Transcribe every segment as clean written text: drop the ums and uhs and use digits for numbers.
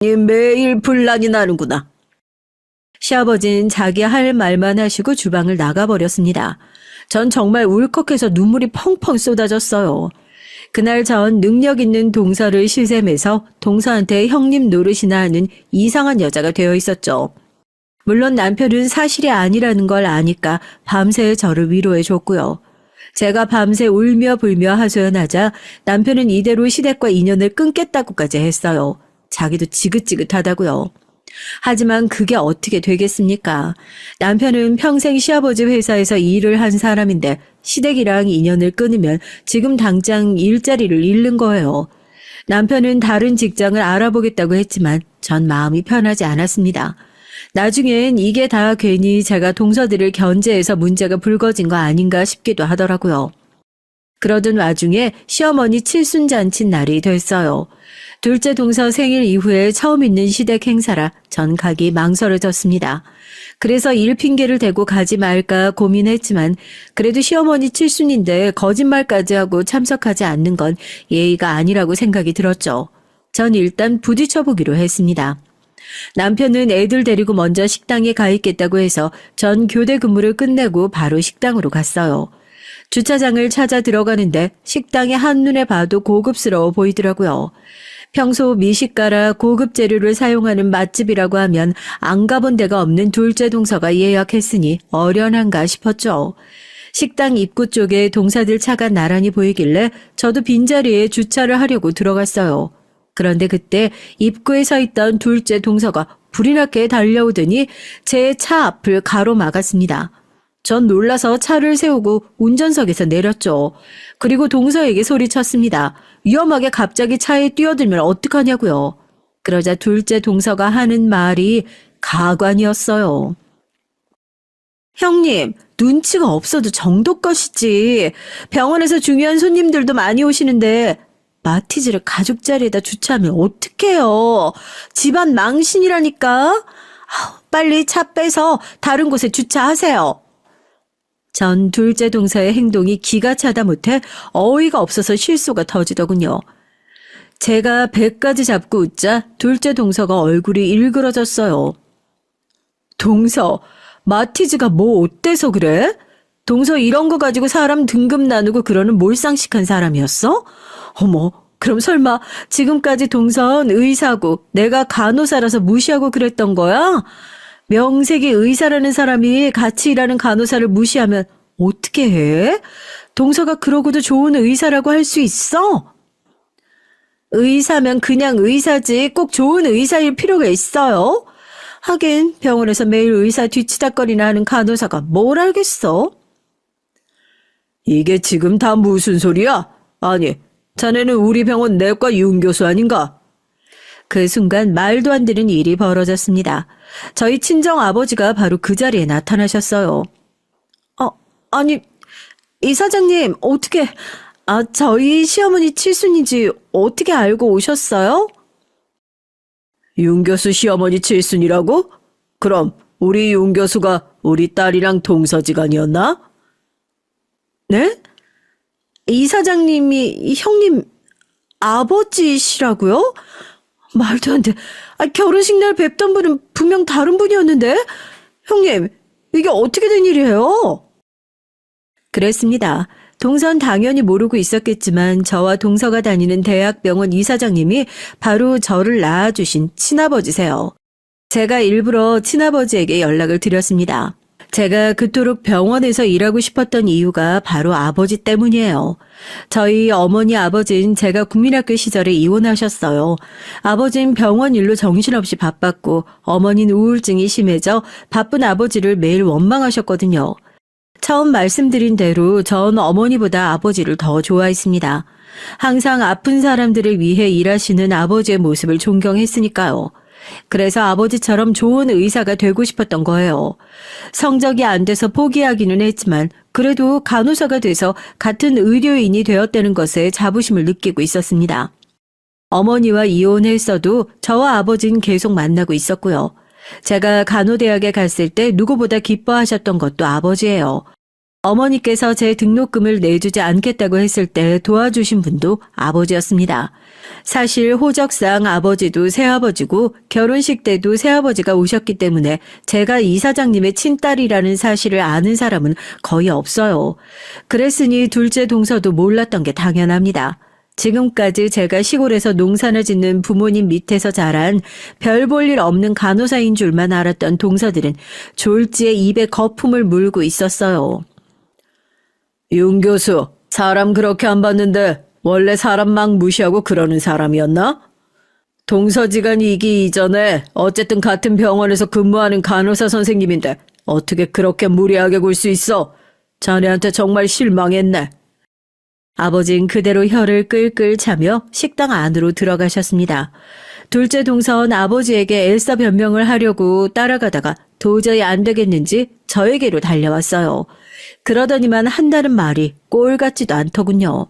매일 분란이 나는구나. 시아버지는 자기 할 말만 하시고 주방을 나가버렸습니다. 전 정말 울컥해서 눈물이 펑펑 쏟아졌어요. 그날 전 능력 있는 동서를 실샘해서 동서한테 형님 노릇이나 하는 이상한 여자가 되어 있었죠. 물론 남편은 사실이 아니라는 걸 아니까 밤새 저를 위로해 줬고요. 제가 밤새 울며 불며 하소연하자 남편은 이대로 시댁과 인연을 끊겠다고까지 했어요. 자기도 지긋지긋하다고요. 하지만 그게 어떻게 되겠습니까? 남편은 평생 시아버지 회사에서 일을 한 사람인데 시댁이랑 인연을 끊으면 지금 당장 일자리를 잃는 거예요. 남편은 다른 직장을 알아보겠다고 했지만 전 마음이 편하지 않았습니다. 나중엔 이게 다 괜히 제가 동서들을 견제해서 문제가 불거진 거 아닌가 싶기도 하더라고요. 그러던 와중에 시어머니 칠순잔치 날이 됐어요. 둘째 동서 생일 이후에 처음 있는 시댁 행사라 전 가기 망설여졌습니다. 그래서 일 핑계를 대고 가지 말까 고민했지만 그래도 시어머니 칠순인데 거짓말까지 하고 참석하지 않는 건 예의가 아니라고 생각이 들었죠. 전 일단 부딪혀보기로 했습니다. 남편은 애들 데리고 먼저 식당에 가 있겠다고 해서 전 교대 근무를 끝내고 바로 식당으로 갔어요. 주차장을 찾아 들어가는데 식당이 한눈에 봐도 고급스러워 보이더라고요. 평소 미식가라 고급 재료를 사용하는 맛집이라고 하면 안 가본 데가 없는 둘째 동서가 예약했으니 어련한가 싶었죠. 식당 입구 쪽에 동사들 차가 나란히 보이길래 저도 빈자리에 주차를 하려고 들어갔어요. 그런데 그때 입구에 서 있던 둘째 동서가 불이 나게 달려오더니 제 차 앞을 가로막았습니다. 전 놀라서 차를 세우고 운전석에서 내렸죠. 그리고 동서에게 소리쳤습니다. 위험하게 갑자기 차에 뛰어들면 어떡하냐고요. 그러자 둘째 동서가 하는 말이 가관이었어요. 형님, 눈치가 없어도 정도껏이지. 병원에서 중요한 손님들도 많이 오시는데 마티즈를 가족 자리에다 주차하면 어떡해요. 집안 망신이라니까. 빨리 차 빼서 다른 곳에 주차하세요. 전 둘째 동서의 행동이 기가 차다 못해 어이가 없어서 실소가 터지더군요. 제가 배까지 잡고 웃자 둘째 동서가 얼굴이 일그러졌어요. 동서, 마티즈가 뭐 어때서 그래? 동서 이런 거 가지고 사람 등급 나누고 그러는 몰상식한 사람이었어? 어머, 그럼 설마 지금까지 동선 의사고 내가 간호사라서 무시하고 그랬던 거야? 명색이 의사라는 사람이 같이 일하는 간호사를 무시하면 어떻게 해? 동서가 그러고도 좋은 의사라고 할 수 있어? 의사면 그냥 의사지 꼭 좋은 의사일 필요가 있어요? 하긴 병원에서 매일 의사 뒤치다거리나 하는 간호사가 뭘 알겠어? 이게 지금 다 무슨 소리야? 아니, 자네는 우리 병원 내과 윤 교수 아닌가? 그 순간 말도 안 되는 일이 벌어졌습니다. 저희 친정 아버지가 바로 그 자리에 나타나셨어요. 아니, 이사장님, 어떻게, 저희 시어머니 칠순인지 어떻게 알고 오셨어요? 윤 교수 시어머니 칠순이라고? 그럼 우리 윤 교수가 우리 딸이랑 동서지간이었나? 네? 이사장님이 형님 아버지시라고요? 말도 안 돼. 결혼식 날 뵙던 분은 분명 다른 분이었는데? 형님, 이게 어떻게 된 일이에요? 그랬습니다. 동선 당연히 모르고 있었겠지만 저와 동서가 다니는 대학병원 이사장님이 바로 저를 낳아주신 친아버지세요. 제가 일부러 친아버지에게 연락을 드렸습니다. 제가 그토록 병원에서 일하고 싶었던 이유가 바로 아버지 때문이에요. 저희 어머니 아버지는 제가 국민학교 시절에 이혼하셨어요. 아버지는 병원 일로 정신없이 바빴고 어머니는 우울증이 심해져 바쁜 아버지를 매일 원망하셨거든요. 처음 말씀드린 대로 전 어머니보다 아버지를 더 좋아했습니다. 항상 아픈 사람들을 위해 일하시는 아버지의 모습을 존경했으니까요. 그래서 아버지처럼 좋은 의사가 되고 싶었던 거예요. 성적이 안 돼서 포기하기는 했지만 그래도 간호사가 돼서 같은 의료인이 되었다는 것에 자부심을 느끼고 있었습니다. 어머니와 이혼했어도 저와 아버지는 계속 만나고 있었고요. 제가 간호대학에 갔을 때 누구보다 기뻐하셨던 것도 아버지예요. 어머니께서 제 등록금을 내주지 않겠다고 했을 때 도와주신 분도 아버지였습니다. 사실 호적상 아버지도 새아버지고 결혼식 때도 새아버지가 오셨기 때문에 제가 이사장님의 친딸이라는 사실을 아는 사람은 거의 없어요. 그랬으니 둘째 동서도 몰랐던 게 당연합니다. 지금까지 제가 시골에서 농사를 짓는 부모님 밑에서 자란 별 볼 일 없는 간호사인 줄만 알았던 동서들은 졸지에 입에 거품을 물고 있었어요. 윤 교수, 사람 그렇게 안 봤는데 원래 사람 막 무시하고 그러는 사람이었나? 동서지간이기 이전에 어쨌든 같은 병원에서 근무하는 간호사 선생님인데 어떻게 그렇게 무례하게 굴 수 있어? 자네한테 정말 실망했네. 아버진 그대로 혀를 끌끌 차며 식당 안으로 들어가셨습니다. 둘째 동서는 아버지에게 애써 변명을 하려고 따라가다가 도저히 안 되겠는지 저에게로 달려왔어요. 그러더니만 한다는 말이 꼴 같지도 않더군요.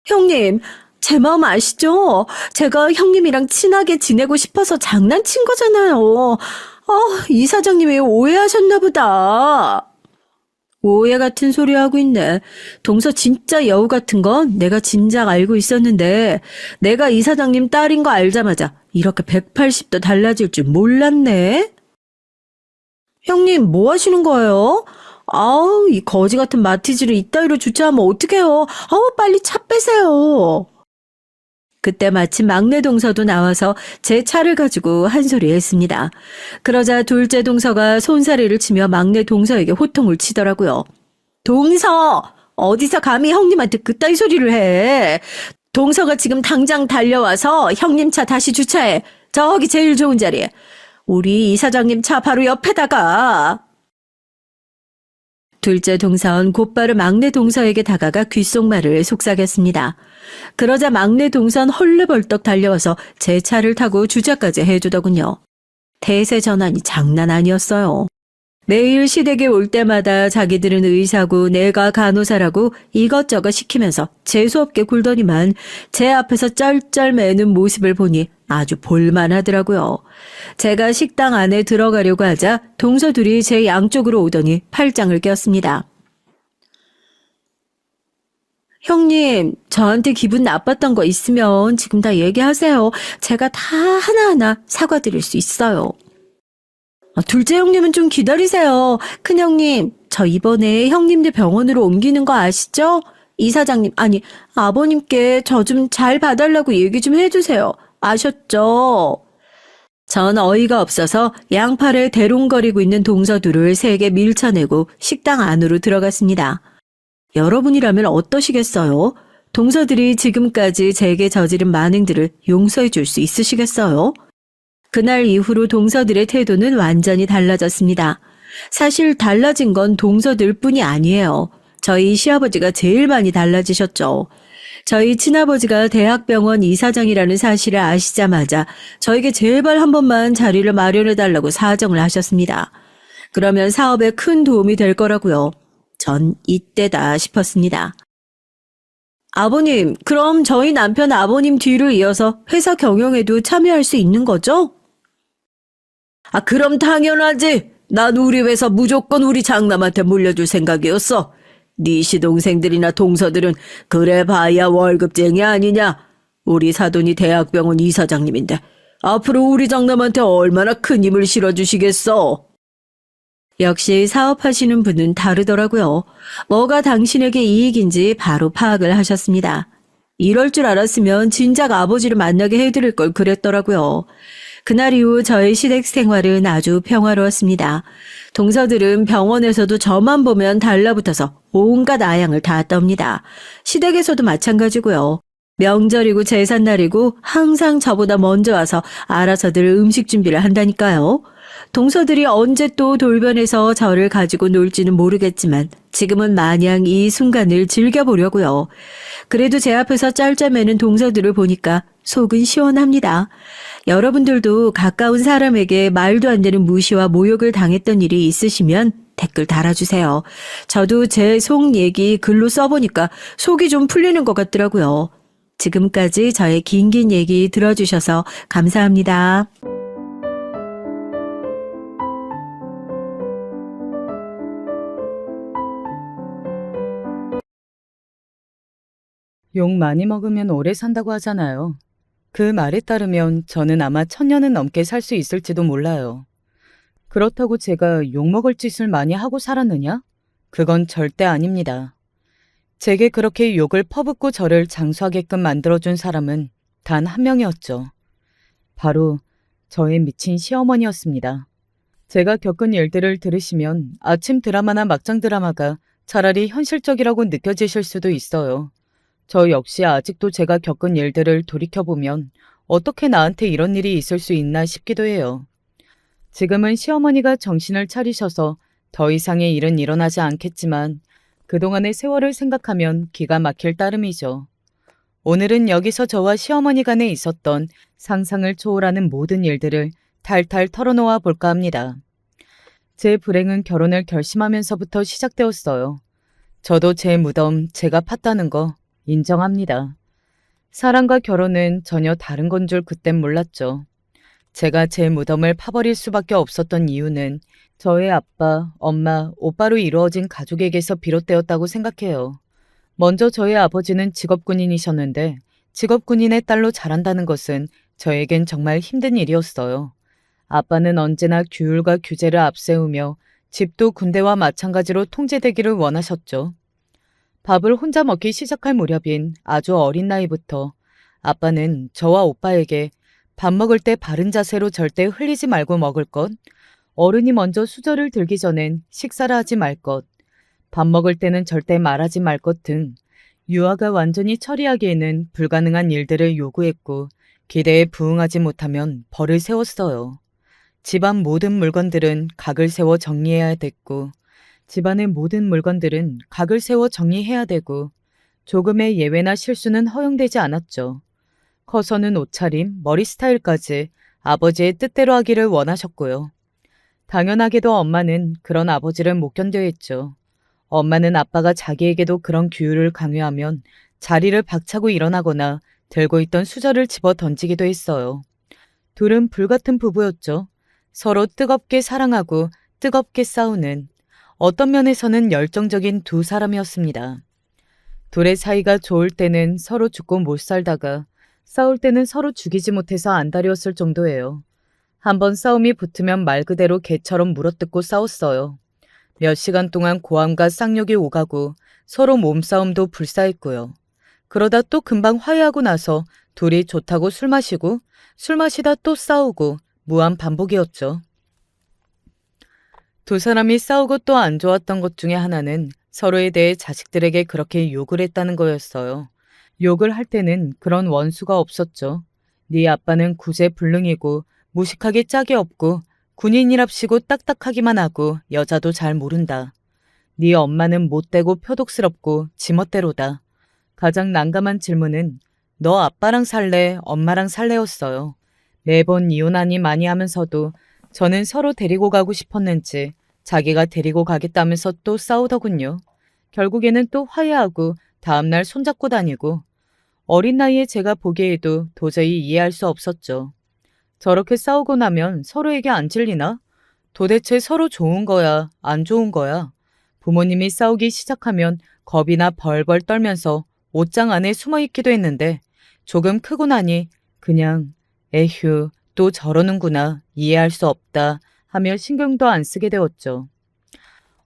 형님, 제 마음 아시죠? 제가 형님이랑 친하게 지내고 싶어서 장난친 거잖아요. 이 사장님이 오해하셨나 보다. 오해 같은 소리 하고 있네. 동서 진짜 여우 같은 건 내가 진작 알고 있었는데 내가 이 사장님 딸인 거 알자마자 이렇게 180도 달라질 줄 몰랐네. 형님, 뭐 하시는 거예요? 아우, 이 거지 같은 마티즈를 이따위로 주차하면 어떡해요? 아우, 빨리 차 빼세요. 그때 마침 막내 동서도 나와서 제 차를 가지고 한 소리 했습니다. 그러자 둘째 동서가 손사래를 치며 막내 동서에게 호통을 치더라고요. 동서! 어디서 감히 형님한테 그따위 소리를 해? 동서가 지금 당장 달려와서 형님 차 다시 주차해. 저기 제일 좋은 자리에. 우리 이사장님 차 바로 옆에다가. 둘째 동서는 곧바로 막내 동서에게 다가가 귓속말을 속삭였습니다. 그러자 막내 동서는 헐레벌떡 달려와서 제 차를 타고 주차까지 해주더군요. 대세 전환이 장난 아니었어요. 매일 시댁에 올 때마다 자기들은 의사고 내가 간호사라고 이것저것 시키면서 재수없게 굴더니만 제 앞에서 쩔쩔매는 모습을 보니 아주 볼만하더라고요. 제가 식당 안에 들어가려고 하자 동서 둘이 제 양쪽으로 오더니 팔짱을 꼈습니다. 형님, 저한테 기분 나빴던 거 있으면 지금 다 얘기하세요. 제가 다 하나하나 사과드릴 수 있어요. 둘째 형님은 좀 기다리세요. 큰형님, 저 이번에 형님들 병원으로 옮기는 거 아시죠? 이사장님, 아니, 아버님께 저 좀 잘 봐달라고 얘기 좀 해주세요. 아셨죠? 전 어이가 없어서 양팔에 대롱거리고 있는 동서둘을 세게 밀쳐내고 식당 안으로 들어갔습니다. 여러분이라면 어떠시겠어요? 동서들이 지금까지 제게 저지른 만행들을 용서해 줄 수 있으시겠어요? 그날 이후로 동서들의 태도는 완전히 달라졌습니다. 사실 달라진 건 동서들 뿐이 아니에요. 저희 시아버지가 제일 많이 달라지셨죠. 저희 친아버지가 대학병원 이사장이라는 사실을 아시자마자 저에게 제발 한 번만 자리를 마련해달라고 사정을 하셨습니다. 그러면 사업에 큰 도움이 될 거라고요. 전 이때다 싶었습니다. 아버님, 그럼 저희 남편 아버님 뒤를 이어서 회사 경영에도 참여할 수 있는 거죠? 그럼 당연하지. 난 우리 회사 무조건 우리 장남한테 물려줄 생각이었어. 네 시동생들이나 동서들은 그래 봐야 월급쟁이 아니냐. 우리 사돈이 대학병원 이사장님인데 앞으로 우리 장남한테 얼마나 큰 힘을 실어주시겠어. 역시 사업하시는 분은 다르더라고요. 뭐가 당신에게 이익인지 바로 파악을 하셨습니다. 이럴 줄 알았으면 진작 아버지를 만나게 해드릴 걸 그랬더라고요. 그날 이후 저의 시댁 생활은 아주 평화로웠습니다. 동서들은 병원에서도 저만 보면 달라붙어서 온갖 아양을 다 떱니다. 시댁에서도 마찬가지고요. 명절이고 제삿날이고 항상 저보다 먼저 와서 알아서들 음식 준비를 한다니까요. 동서들이 언제 또 돌변해서 저를 가지고 놀지는 모르겠지만 지금은 마냥 이 순간을 즐겨보려고요. 그래도 제 앞에서 짤짤매는 동서들을 보니까 속은 시원합니다. 여러분들도 가까운 사람에게 말도 안 되는 무시와 모욕을 당했던 일이 있으시면 댓글 달아주세요. 저도 제 속 얘기 글로 써보니까 속이 좀 풀리는 것 같더라고요. 지금까지 저의 긴긴 얘기 들어주셔서 감사합니다. 욕 많이 먹으면 오래 산다고 하잖아요. 그 말에 따르면 저는 아마 1000년은 넘게 살 수 있을지도 몰라요. 그렇다고 제가 욕먹을 짓을 많이 하고 살았느냐? 그건 절대 아닙니다. 제게 그렇게 욕을 퍼붓고 저를 장수하게끔 만들어준 사람은 단 한 명이었죠. 바로 저의 미친 시어머니였습니다. 제가 겪은 일들을 들으시면 아침 드라마나 막장 드라마가 차라리 현실적이라고 느껴지실 수도 있어요. 저 역시 아직도 제가 겪은 일들을 돌이켜보면 어떻게 나한테 이런 일이 있을 수 있나 싶기도 해요. 지금은 시어머니가 정신을 차리셔서 더 이상의 일은 일어나지 않겠지만 그동안의 세월을 생각하면 기가 막힐 따름이죠. 오늘은 여기서 저와 시어머니 간에 있었던 상상을 초월하는 모든 일들을 탈탈 털어놓아 볼까 합니다. 제 불행은 결혼을 결심하면서부터 시작되었어요. 저도 제 무덤 제가 팠다는 거 인정합니다. 사랑과 결혼은 전혀 다른 건 줄 그땐 몰랐죠. 제가 제 무덤을 파버릴 수밖에 없었던 이유는 저의 아빠, 엄마, 오빠로 이루어진 가족에게서 비롯되었다고 생각해요. 먼저 저의 아버지는 직업군인이셨는데 직업군인의 딸로 자란다는 것은 저에겐 정말 힘든 일이었어요. 아빠는 언제나 규율과 규제를 앞세우며 집도 군대와 마찬가지로 통제되기를 원하셨죠. 밥을 혼자 먹기 시작할 무렵인 아주 어린 나이부터 아빠는 저와 오빠에게 밥 먹을 때 바른 자세로 절대 흘리지 말고 먹을 것, 어른이 먼저 수저를 들기 전엔 식사를 하지 말 것, 밥 먹을 때는 절대 말하지 말 것 등 유아가 완전히 처리하기에는 불가능한 일들을 요구했고 기대에 부응하지 못하면 벌을 세웠어요. 집안 모든 물건들은 각을 세워 정리해야 됐고 집안의 모든 물건들은 각을 세워 정리해야 되고 조금의 예외나 실수는 허용되지 않았죠. 커서는 옷차림, 머리 스타일까지 아버지의 뜻대로 하기를 원하셨고요. 당연하게도 엄마는 그런 아버지를 못 견뎌 했죠. 엄마는 아빠가 자기에게도 그런 규율을 강요하면 자리를 박차고 일어나거나 들고 있던 수저를 집어 던지기도 했어요. 둘은 불같은 부부였죠. 서로 뜨겁게 사랑하고 뜨겁게 싸우는, 어떤 면에서는 열정적인 두 사람이었습니다. 둘의 사이가 좋을 때는 서로 죽고 못 살다가 싸울 때는 서로 죽이지 못해서 안달이었을 정도예요. 한번 싸움이 붙으면 말 그대로 개처럼 물어뜯고 싸웠어요. 몇 시간 동안 고함과 쌍욕이 오가고 서로 몸싸움도 불사했고요. 그러다 또 금방 화해하고 나서 둘이 좋다고 술 마시고 술 마시다 또 싸우고 무한 반복이었죠. 두 사람이 싸우고 또 안 좋았던 것 중에 하나는 서로에 대해 자식들에게 그렇게 욕을 했다는 거였어요. 욕을 할 때는 그런 원수가 없었죠. 네 아빠는 구제불능이고 무식하게 짝이 없고 군인이랍시고 딱딱하기만 하고 여자도 잘 모른다. 네 엄마는 못되고 표독스럽고 지멋대로다. 가장 난감한 질문은 너 아빠랑 살래, 엄마랑 살래였어요. 매번 이혼하니 많이 하면서도 저는 서로 데리고 가고 싶었는지 자기가 데리고 가겠다면서 또 싸우더군요. 결국에는 또 화해하고 다음날 손잡고 다니고 어린 나이에 제가 보기에도 도저히 이해할 수 없었죠. 저렇게 싸우고 나면 서로에게 안 질리나? 도대체 서로 좋은 거야, 안 좋은 거야? 부모님이 싸우기 시작하면 겁이나 벌벌 떨면서 옷장 안에 숨어 있기도 했는데 조금 크고 나니 그냥 에휴 또 저러는구나 이해할 수 없다 하며 신경도 안 쓰게 되었죠.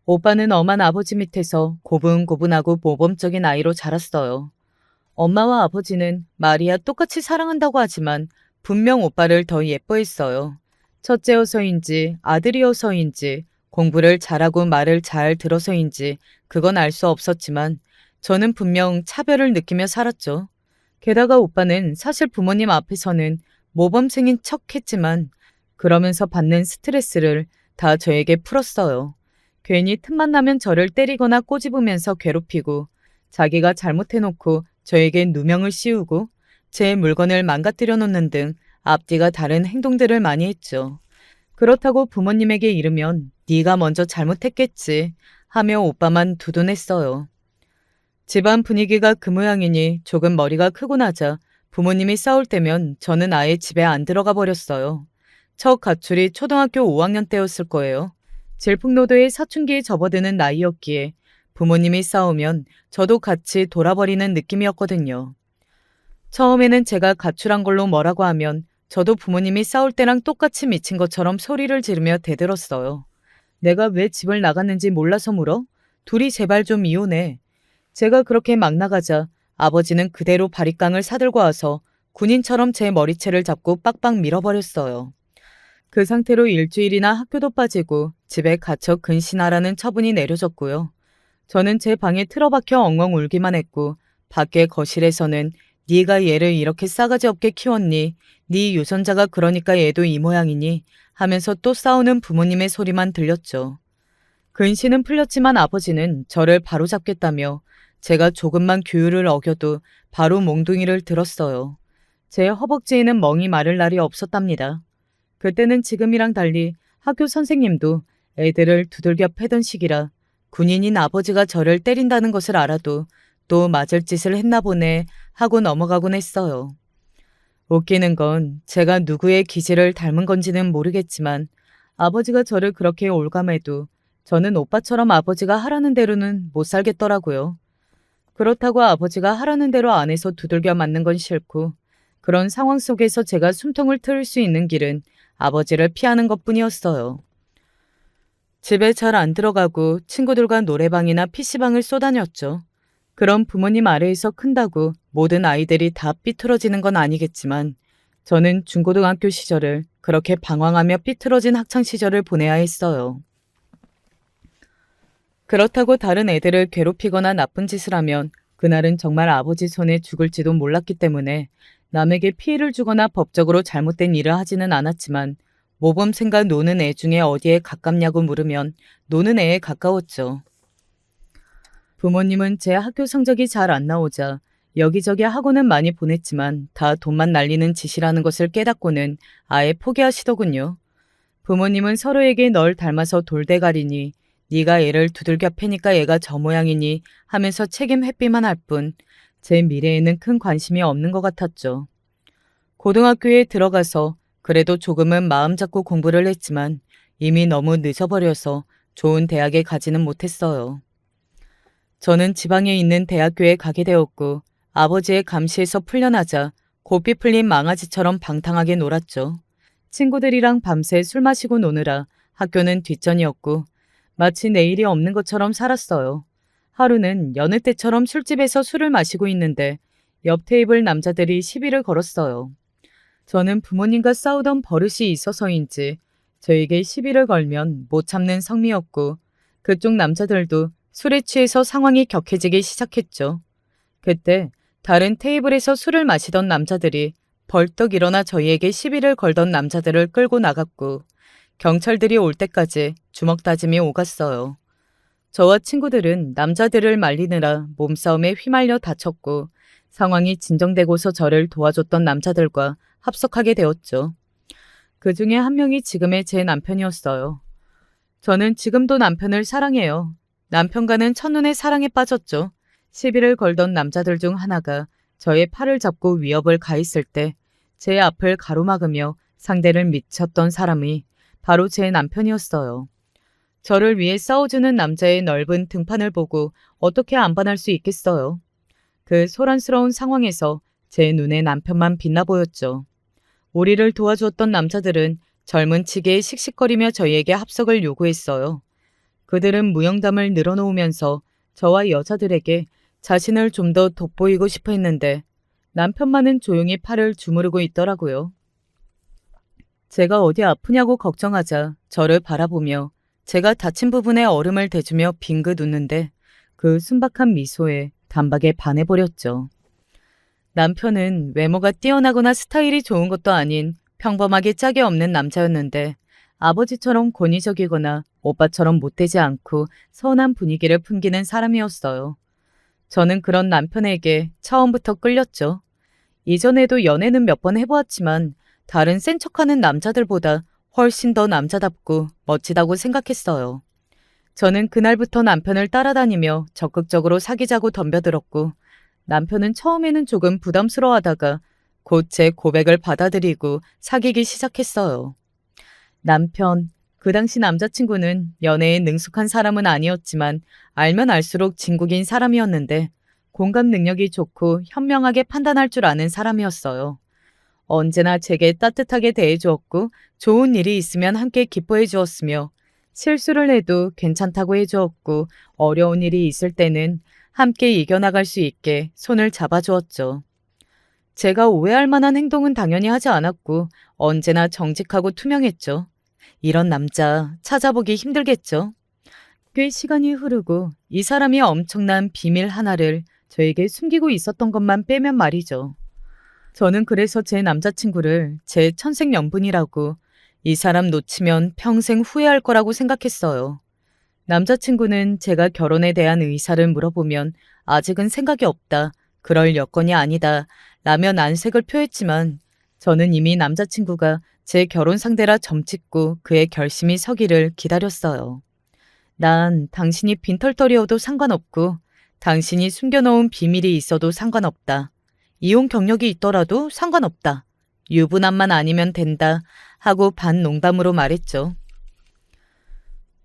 오빠는 엄한 아버지 밑에서 고분고분하고 모범적인 아이로 자랐어요. 엄마와 아버지는 말이야 똑같이 사랑한다고 하지만 분명 오빠를 더 예뻐했어요. 첫째여서인지 아들이어서인지 공부를 잘하고 말을 잘 들어서인지 그건 알 수 없었지만 저는 분명 차별을 느끼며 살았죠. 게다가 오빠는 사실 부모님 앞에서는 모범생인 척했지만 그러면서 받는 스트레스를 다 저에게 풀었어요. 괜히 틈만 나면 저를 때리거나 꼬집으면서 괴롭히고 자기가 잘못해놓고 저에게 누명을 씌우고 제 물건을 망가뜨려 놓는 등 앞뒤가 다른 행동들을 많이 했죠. 그렇다고 부모님에게 이르면 네가 먼저 잘못했겠지 하며 오빠만 두둔했어요. 집안 분위기가 그 모양이니 조금 머리가 크고 나자 부모님이 싸울 때면 저는 아예 집에 안 들어가 버렸어요. 첫 가출이 초등학교 5학년 때였을 거예요. 질풍노도의 사춘기에 접어드는 나이였기에 부모님이 싸우면 저도 같이 돌아버리는 느낌이었거든요. 처음에는 제가 가출한 걸로 뭐라고 하면 저도 부모님이 싸울 때랑 똑같이 미친 것처럼 소리를 지르며 대들었어요. 내가 왜 집을 나갔는지 몰라서 물어? 둘이 제발 좀 이혼해. 제가 그렇게 막 나가자 아버지는 그대로 바리깡을 사들고 와서 군인처럼 제 머리채를 잡고 빡빡 밀어버렸어요. 그 상태로 일주일이나 학교도 빠지고 집에 갇혀 근신하라는 처분이 내려졌고요. 저는 제 방에 틀어박혀 엉엉 울기만 했고 밖에 거실에서는 네가 얘를 이렇게 싸가지 없게 키웠니? 네 유전자가 그러니까 얘도 이 모양이니? 하면서 또 싸우는 부모님의 소리만 들렸죠. 근시는 풀렸지만 아버지는 저를 바로잡겠다며 제가 조금만 규율을 어겨도 바로 몽둥이를 들었어요. 제 허벅지에는 멍이 마를 날이 없었답니다. 그때는 지금이랑 달리 학교 선생님도 애들을 두들겨 패던 시기라 군인인 아버지가 저를 때린다는 것을 알아도 또 맞을 짓을 했나 보네 하고 넘어가곤 했어요. 웃기는 건 제가 누구의 기질을 닮은 건지는 모르겠지만 아버지가 저를 그렇게 올감해도 저는 오빠처럼 아버지가 하라는 대로는 못 살겠더라고요. 그렇다고 아버지가 하라는 대로 안 해서 두들겨 맞는 건 싫고 그런 상황 속에서 제가 숨통을 트일 수 있는 길은 아버지를 피하는 것뿐이었어요. 집에 잘 안 들어가고 친구들과 노래방이나 PC방을 쏘다녔죠. 그럼 부모님 아래에서 큰다고 모든 아이들이 다 삐뚤어지는 건 아니겠지만 저는 중고등학교 시절을 그렇게 방황하며 삐뚤어진 학창 시절을 보내야 했어요. 그렇다고 다른 애들을 괴롭히거나 나쁜 짓을 하면 그날은 정말 아버지 손에 죽을지도 몰랐기 때문에 남에게 피해를 주거나 법적으로 잘못된 일을 하지는 않았지만 모범생과 노는 애 중에 어디에 가깝냐고 물으면 노는 애에 가까웠죠. 부모님은 제 학교 성적이 잘 안 나오자 여기저기 학원은 많이 보냈지만 다 돈만 날리는 짓이라는 것을 깨닫고는 아예 포기하시더군요. 부모님은 서로에게 널 닮아서 돌대가리니 네가 얘를 두들겨 패니까 얘가 저 모양이니 하면서 책임 회피만 할 뿐 제 미래에는 큰 관심이 없는 것 같았죠. 고등학교에 들어가서 그래도 조금은 마음 잡고 공부를 했지만 이미 너무 늦어버려서 좋은 대학에 가지는 못했어요. 저는 지방에 있는 대학교에 가게 되었고 아버지의 감시에서 풀려나자 고삐 풀린 망아지처럼 방탕하게 놀았죠. 친구들이랑 밤새 술 마시고 노느라 학교는 뒷전이었고 마치 내일이 없는 것처럼 살았어요. 하루는 여느 때처럼 술집에서 술을 마시고 있는데 옆 테이블 남자들이 시비를 걸었어요. 저는 부모님과 싸우던 버릇이 있어서인지 저에게 시비를 걸면 못 참는 성미였고 그쪽 남자들도 술에 취해서 상황이 격해지기 시작했죠. 그때 다른 테이블에서 술을 마시던 남자들이 벌떡 일어나 저희에게 시비를 걸던 남자들을 끌고 나갔고 경찰들이 올 때까지 주먹 다짐이 오갔어요. 저와 친구들은 남자들을 말리느라 몸싸움에 휘말려 다쳤고 상황이 진정되고서 저를 도와줬던 남자들과 합석하게 되었죠. 그 중에 한 명이 지금의 제 남편이었어요. 저는 지금도 남편을 사랑해요. 남편과는 첫눈에 사랑에 빠졌죠. 시비를 걸던 남자들 중 하나가 저의 팔을 잡고 위협을 가했을 때 제 앞을 가로막으며 상대를 미쳤던 사람이 바로 제 남편이었어요. 저를 위해 싸워주는 남자의 넓은 등판을 보고 어떻게 안 반할 수 있겠어요. 그 소란스러운 상황에서 제 눈에 남편만 빛나 보였죠. 우리를 도와주었던 남자들은 젊은 치게에 씩씩거리며 저희에게 합석을 요구했어요. 그들은 무용담을 늘어놓으면서 저와 여자들에게 자신을 좀 더 돋보이고 싶어 했는데 남편만은 조용히 팔을 주무르고 있더라고요. 제가 어디 아프냐고 걱정하자 저를 바라보며 제가 다친 부분에 얼음을 대주며 빙긋 웃는데 그 순박한 미소에 단박에 반해버렸죠. 남편은 외모가 뛰어나거나 스타일이 좋은 것도 아닌 평범하게 짝이 없는 남자였는데 아버지처럼 권위적이거나 오빠처럼 못되지 않고 선한 분위기를 풍기는 사람이었어요. 저는 그런 남편에게 처음부터 끌렸죠. 이전에도 연애는 몇 번 해보았지만 다른 센 척하는 남자들보다 훨씬 더 남자답고 멋지다고 생각했어요. 저는 그날부터 남편을 따라다니며 적극적으로 사귀자고 덤벼들었고 남편은 처음에는 조금 부담스러워하다가 곧 제 고백을 받아들이고 사귀기 시작했어요. 남편, 그 당시 남자친구는 연애에 능숙한 사람은 아니었지만 알면 알수록 진국인 사람이었는데 공감 능력이 좋고 현명하게 판단할 줄 아는 사람이었어요. 언제나 제게 따뜻하게 대해주었고 좋은 일이 있으면 함께 기뻐해 주었으며 실수를 해도 괜찮다고 해주었고 어려운 일이 있을 때는 함께 이겨나갈 수 있게 손을 잡아주었죠. 제가 오해할 만한 행동은 당연히 하지 않았고 언제나 정직하고 투명했죠. 이런 남자 찾아보기 힘들겠죠. 꽤 시간이 흐르고 이 사람이 엄청난 비밀 하나를 저에게 숨기고 있었던 것만 빼면 말이죠. 저는 그래서 제 남자친구를 제 천생연분이라고, 이 사람 놓치면 평생 후회할 거라고 생각했어요. 남자친구는 제가 결혼에 대한 의사를 물어보면 아직은 생각이 없다, 그럴 여건이 아니다 라며 안색을 표했지만 저는 이미 남자친구가 제 결혼 상대라 점찍고 그의 결심이 서기를 기다렸어요. 난 당신이 빈털터리여도 상관없고 당신이 숨겨놓은 비밀이 있어도 상관없다. 이혼 경력이 있더라도 상관없다. 유부남만 아니면 된다 하고 반농담으로 말했죠.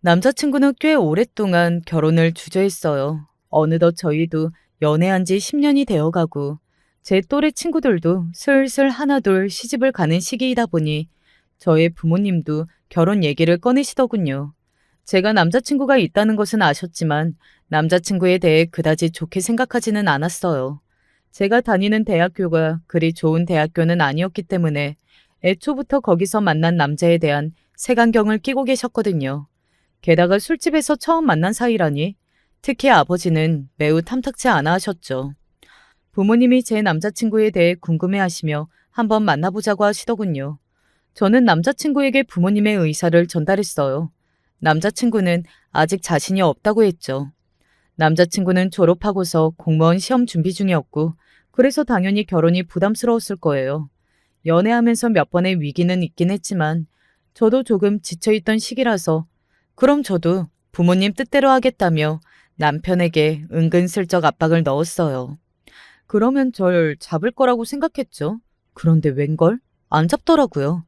남자친구는 꽤 오랫동안 결혼을 주저했어요. 어느덧 저희도 연애한 지 10년이 되어가고 제 또래 친구들도 슬슬 하나둘 시집을 가는 시기이다 보니 저의 부모님도 결혼 얘기를 꺼내시더군요. 제가 남자친구가 있다는 것은 아셨지만 남자친구에 대해 그다지 좋게 생각하지는 않았어요. 제가 다니는 대학교가 그리 좋은 대학교는 아니었기 때문에 애초부터 거기서 만난 남자에 대한 색안경을 끼고 계셨거든요. 게다가 술집에서 처음 만난 사이라니 특히 아버지는 매우 탐탁치 않아 하셨죠. 부모님이 제 남자친구에 대해 궁금해하시며 한번 만나보자고 하시더군요. 저는 남자친구에게 부모님의 의사를 전달했어요. 남자친구는 아직 자신이 없다고 했죠. 남자친구는 졸업하고서 공무원 시험 준비 중이었고 그래서 당연히 결혼이 부담스러웠을 거예요. 연애하면서 몇 번의 위기는 있긴 했지만 저도 조금 지쳐있던 시기라서 그럼 저도 부모님 뜻대로 하겠다며 남편에게 은근슬쩍 압박을 넣었어요. 그러면 절 잡을 거라고 생각했죠. 그런데 웬걸? 안 잡더라고요.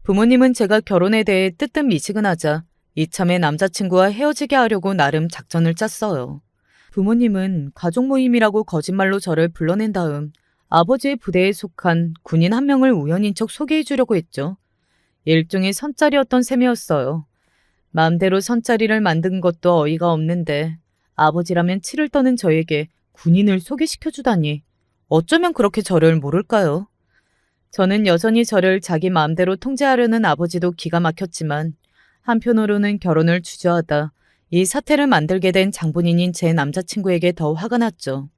부모님은 제가 결혼에 대해 뜨뜻미지근하자 이참에 남자친구와 헤어지게 하려고 나름 작전을 짰어요. 부모님은 가족 모임이라고 거짓말로 저를 불러낸 다음 아버지의 부대에 속한 군인 한 명을 우연인 척 소개해 주려고 했죠. 일종의 선짜리였던 셈이었어요. 마음대로 선짜리를 만든 것도 어이가 없는데 아버지라면 치를 떠는 저에게 군인을 소개시켜 주다니 어쩌면 그렇게 저를 모를까요? 저는 여전히 저를 자기 마음대로 통제하려는 아버지도 기가 막혔지만 한편으로는 결혼을 주저하다 이 사태를 만들게 된 장본인인 제 남자친구에게 더 화가 났죠.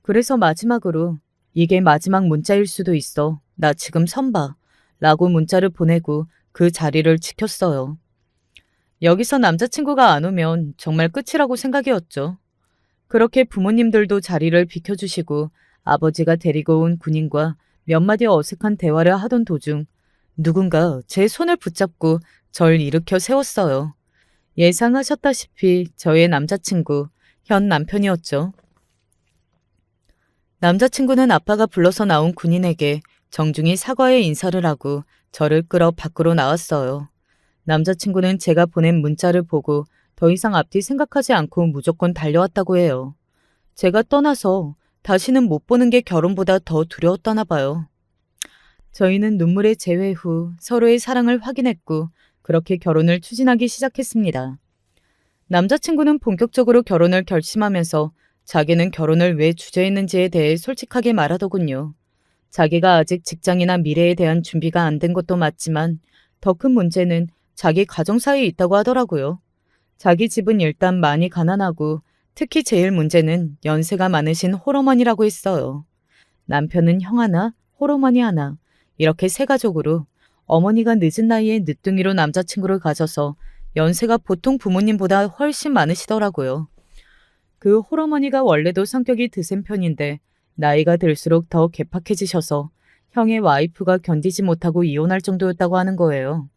그래서 마지막으로 이게 마지막 문자일 수도 있어. 나 지금 선봐. 라고 문자를 보내고 그 자리를 지켰어요. 여기서 남자친구가 안 오면 정말 끝이라고 생각이었죠. 그렇게 부모님들도 자리를 비켜주시고 아버지가 데리고 온 군인과 몇 마디 어색한 대화를 하던 도중 누군가 제 손을 붙잡고 절 일으켜 세웠어요. 예상하셨다시피 저의 남자친구, 현 남편이었죠. 남자친구는 아빠가 불러서 나온 군인에게 정중히 사과의 인사를 하고 저를 끌어 밖으로 나왔어요. 남자친구는 제가 보낸 문자를 보고 더 이상 앞뒤 생각하지 않고 무조건 달려왔다고 해요. 제가 떠나서 다시는 못 보는 게 결혼보다 더 두려웠다나 봐요. 저희는 눈물의 재회 후 서로의 사랑을 확인했고 그렇게 결혼을 추진하기 시작했습니다. 남자친구는 본격적으로 결혼을 결심하면서 자기는 결혼을 왜 주저했는지에 대해 솔직하게 말하더군요. 자기가 아직 직장이나 미래에 대한 준비가 안 된 것도 맞지만 더 큰 문제는 자기 가정사에 있다고 하더라고요. 자기 집은 일단 많이 가난하고 특히 제일 문제는 연세가 많으신 홀어머니라고 했어요. 남편은 형 하나, 홀어머니 하나 이렇게 세 가족으로 어머니가 늦은 나이에 늦둥이로 남자친구를 가져서 연세가 보통 부모님보다 훨씬 많으시더라고요. 그 홀어머니가 원래도 성격이 드센 편인데 나이가 들수록 더 개팍해지셔서 형의 와이프가 견디지 못하고 이혼할 정도였다고 하는 거예요.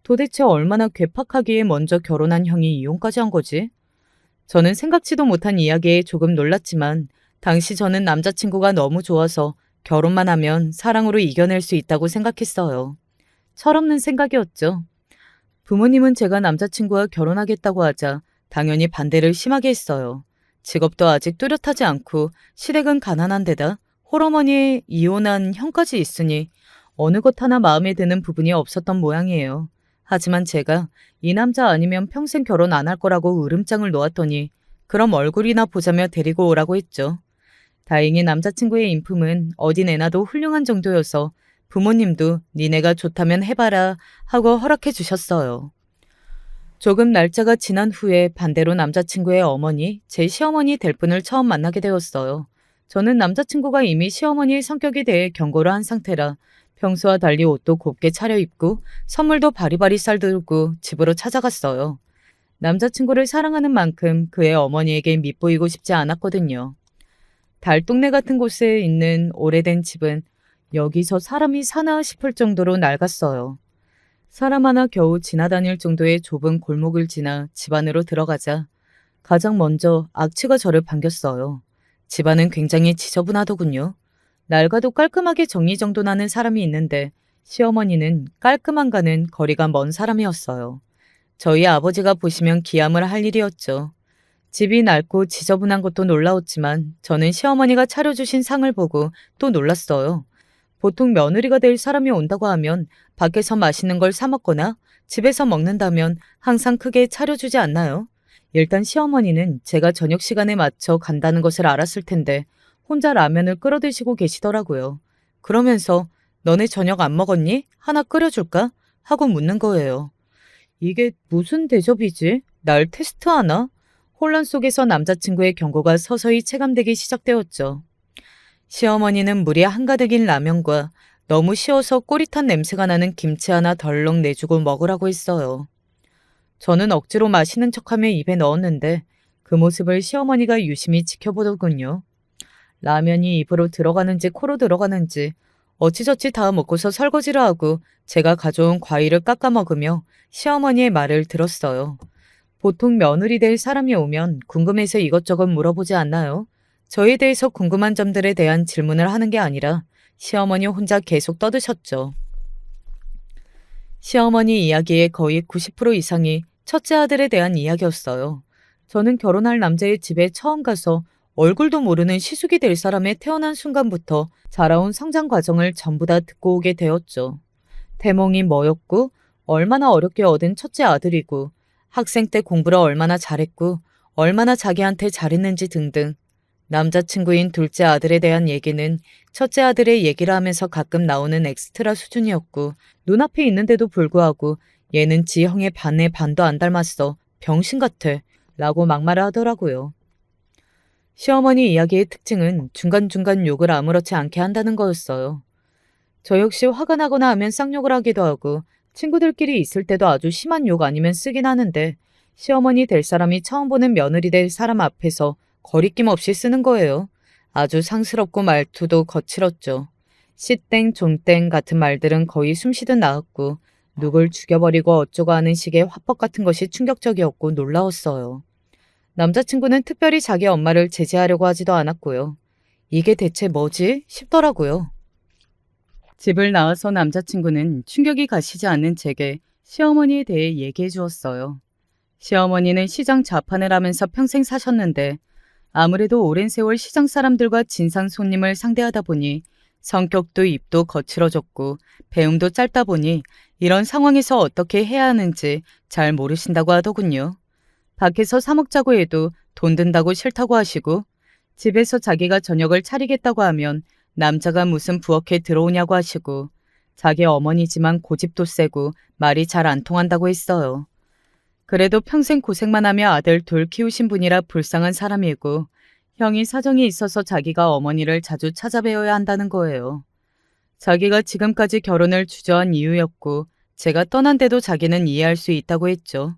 도대체 얼마나 괴팍하기에 먼저 결혼한 형이 이혼까지 한 거지? 저는 생각지도 못한 이야기에 조금 놀랐지만 당시 저는 남자친구가 너무 좋아서 결혼만 하면 사랑으로 이겨낼 수 있다고 생각했어요. 철없는 생각이었죠. 부모님은 제가 남자친구와 결혼하겠다고 하자 당연히 반대를 심하게 했어요. 직업도 아직 뚜렷하지 않고 시댁은 가난한 데다 홀어머니의 이혼한 형까지 있으니 어느 것 하나 마음에 드는 부분이 없었던 모양이에요. 하지만 제가 이 남자 아니면 평생 결혼 안 할 거라고 으름장을 놓았더니 그럼 얼굴이나 보자며 데리고 오라고 했죠. 다행히 남자친구의 인품은 어디 내놔도 훌륭한 정도여서 부모님도 니네가 좋다면 해봐라 하고 허락해 주셨어요. 조금 날짜가 지난 후에 반대로 남자친구의 어머니, 제 시어머니 될 분을 처음 만나게 되었어요. 저는 남자친구가 이미 시어머니의 성격에 대해 경고를 한 상태라 평소와 달리 옷도 곱게 차려입고 선물도 바리바리 싸들고 집으로 찾아갔어요. 남자친구를 사랑하는 만큼 그의 어머니에게 밉보이고 싶지 않았거든요. 달동네 같은 곳에 있는 오래된 집은 여기서 사람이 사나 싶을 정도로 낡았어요. 사람 하나 겨우 지나다닐 정도의 좁은 골목을 지나 집 안으로 들어가자 가장 먼저 악취가 저를 반겼어요. 집 안은 굉장히 지저분하더군요. 낡아도 깔끔하게 정리정돈하는 사람이 있는데 시어머니는 깔끔한가는 거리가 먼 사람이었어요. 저희 아버지가 보시면 기함을 할 일이었죠. 집이 낡고 지저분한 것도 놀라웠지만 저는 시어머니가 차려주신 상을 보고 또 놀랐어요. 보통 며느리가 될 사람이 온다고 하면 밖에서 맛있는 걸 사 먹거나 집에서 먹는다면 항상 크게 차려주지 않나요? 일단 시어머니는 제가 저녁 시간에 맞춰 간다는 것을 알았을 텐데 혼자 라면을 끓여 드시고 계시더라고요. 그러면서 너네 저녁 안 먹었니? 하나 끓여줄까? 하고 묻는 거예요. 이게 무슨 대접이지? 날 테스트하나? 혼란 속에서 남자친구의 경고가 서서히 체감되기 시작되었죠. 시어머니는 물이 한가득인 라면과 너무 쉬어서 꼬릿한 냄새가 나는 김치 하나 덜렁 내주고 먹으라고 했어요. 저는 억지로 마시는 척하며 입에 넣었는데 그 모습을 시어머니가 유심히 지켜보더군요. 라면이 입으로 들어가는지 코로 들어가는지 어찌저찌 다 먹고서 설거지를 하고 제가 가져온 과일을 깎아 먹으며 시어머니의 말을 들었어요. 보통 며느리 될 사람이 오면 궁금해서 이것저것 물어보지 않나요? 저에 대해서 궁금한 점들에 대한 질문을 하는 게 아니라 시어머니 혼자 계속 떠드셨죠. 시어머니 이야기의 거의 90% 이상이 첫째 아들에 대한 이야기였어요. 저는 결혼할 남자의 집에 처음 가서 얼굴도 모르는 시숙이 될 사람에 태어난 순간부터 자라온 성장 과정을 전부 다 듣고 오게 되었죠. 태몽이 뭐였고 얼마나 어렵게 얻은 첫째 아들이고 학생 때 공부를 얼마나 잘했고 얼마나 자기한테 잘했는지 등등. 남자친구인 둘째 아들에 대한 얘기는 첫째 아들의 얘기를 하면서 가끔 나오는 엑스트라 수준이었고 눈앞에 있는데도 불구하고 얘는 지 형의 반의 반도 안 닮았어. 병신 같아. 라고 막말을 하더라고요. 시어머니 이야기의 특징은 중간중간 욕을 아무렇지 않게 한다는 거였어요. 저 역시 화가 나거나 하면 쌍욕을 하기도 하고 친구들끼리 있을 때도 아주 심한 욕 아니면 쓰긴 하는데 시어머니 될 사람이 처음 보는 며느리 될 사람 앞에서 거리낌 없이 쓰는 거예요. 아주 상스럽고 말투도 거칠었죠. 씨땡, 종땡 같은 말들은 거의 숨쉬듯 나왔고 누굴 죽여버리고 어쩌고 하는 식의 화법 같은 것이 충격적이었고 놀라웠어요. 남자친구는 특별히 자기 엄마를 제지하려고 하지도 않았고요. 이게 대체 뭐지? 싶더라고요. 집을 나와서 남자친구는 충격이 가시지 않는 제게 시어머니에 대해 얘기해 주었어요. 시어머니는 시장 자판을 하면서 평생 사셨는데 아무래도 오랜 세월 시장 사람들과 진상 손님을 상대하다 보니 성격도 입도 거칠어졌고 배움도 짧다 보니 이런 상황에서 어떻게 해야 하는지 잘 모르신다고 하더군요. 밖에서 사 먹자고 해도 돈 든다고 싫다고 하시고 집에서 자기가 저녁을 차리겠다고 하면 남자가 무슨 부엌에 들어오냐고 하시고 자기 어머니지만 고집도 세고 말이 잘 안 통한다고 했어요. 그래도 평생 고생만 하며 아들 둘 키우신 분이라 불쌍한 사람이고 형이 사정이 있어서 자기가 어머니를 자주 찾아뵈어야 한다는 거예요. 자기가 지금까지 결혼을 주저한 이유였고 제가 떠난데도 자기는 이해할 수 있다고 했죠.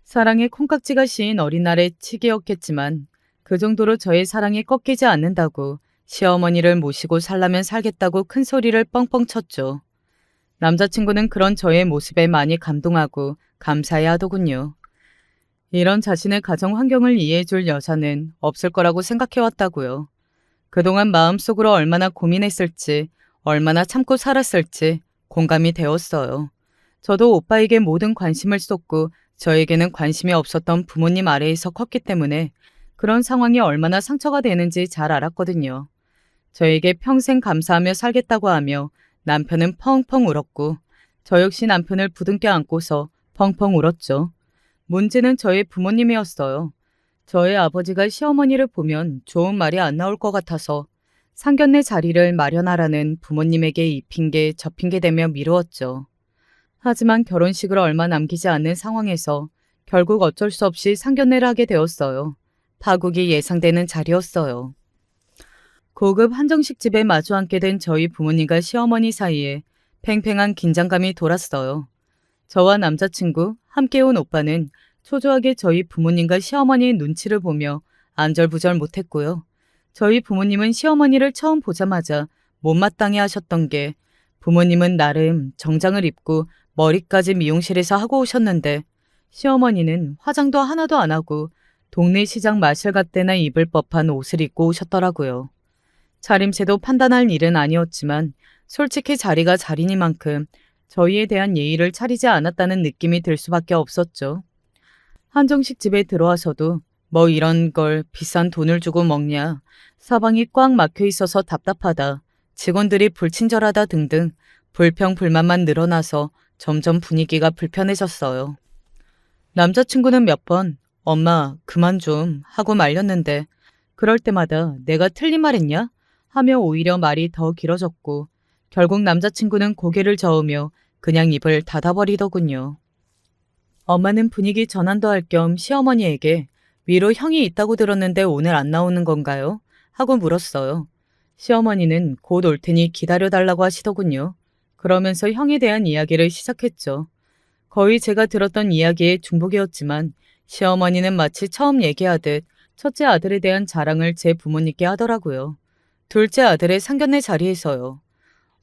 사랑의 콩깍지가 씌인 어린날의 치기였겠지만 그 정도로 저의 사랑이 꺾이지 않는다고 시어머니를 모시고 살라면 살겠다고 큰 소리를 뻥뻥 쳤죠. 남자친구는 그런 저의 모습에 많이 감동하고 감사해하더군요. 이런 자신의 가정 환경을 이해해줄 여자는 없을 거라고 생각해왔다고요. 그동안 마음속으로 얼마나 고민했을지, 얼마나 참고 살았을지 공감이 되었어요. 저도 오빠에게 모든 관심을 쏟고 저에게는 관심이 없었던 부모님 아래에서 컸기 때문에 그런 상황이 얼마나 상처가 되는지 잘 알았거든요. 저에게 평생 감사하며 살겠다고 하며 남편은 펑펑 울었고 저 역시 남편을 부둥켜 안고서 펑펑 울었죠. 문제는 저의 부모님이었어요. 저의 아버지가 시어머니를 보면 좋은 말이 안 나올 것 같아서 상견례 자리를 마련하라는 부모님에게 이 핑계 저 핑계 대며 미루었죠. 하지만 결혼식을 얼마 남기지 않는 상황에서 결국 어쩔 수 없이 상견례를 하게 되었어요. 파국이 예상되는 자리였어요. 고급 한정식 집에 마주 앉게 된 저희 부모님과 시어머니 사이에 팽팽한 긴장감이 돌았어요. 저와 남자친구, 함께 온 오빠는 초조하게 저희 부모님과 시어머니의 눈치를 보며 안절부절 못했고요. 저희 부모님은 시어머니를 처음 보자마자 못마땅해 하셨던 게 부모님은 나름 정장을 입고 머리까지 미용실에서 하고 오셨는데 시어머니는 화장도 하나도 안 하고 동네 시장 마실 때나 입을 법한 옷을 입고 오셨더라고요. 차림새도 판단할 일은 아니었지만 솔직히 자리가 자리니만큼 저희에 대한 예의를 차리지 않았다는 느낌이 들 수밖에 없었죠. 한정식 집에 들어와서도 뭐 이런 걸 비싼 돈을 주고 먹냐, 사방이 꽉 막혀 있어서 답답하다, 직원들이 불친절하다 등등 불평불만만 늘어나서 점점 분위기가 불편해졌어요. 남자친구는 몇 번 엄마 그만 좀 하고 말렸는데 그럴 때마다 내가 틀린 말 했냐? 하며 오히려 말이 더 길어졌고 결국 남자친구는 고개를 저으며 그냥 입을 닫아버리더군요. 엄마는 분위기 전환도 할 겸 시어머니에게 위로 형이 있다고 들었는데 오늘 안 나오는 건가요? 하고 물었어요. 시어머니는 곧 올 테니 기다려달라고 하시더군요. 그러면서 형에 대한 이야기를 시작했죠. 거의 제가 들었던 이야기의 중복이었지만 시어머니는 마치 처음 얘기하듯 첫째 아들에 대한 자랑을 제 부모님께 하더라고요. 둘째 아들의 상견례 자리에서요.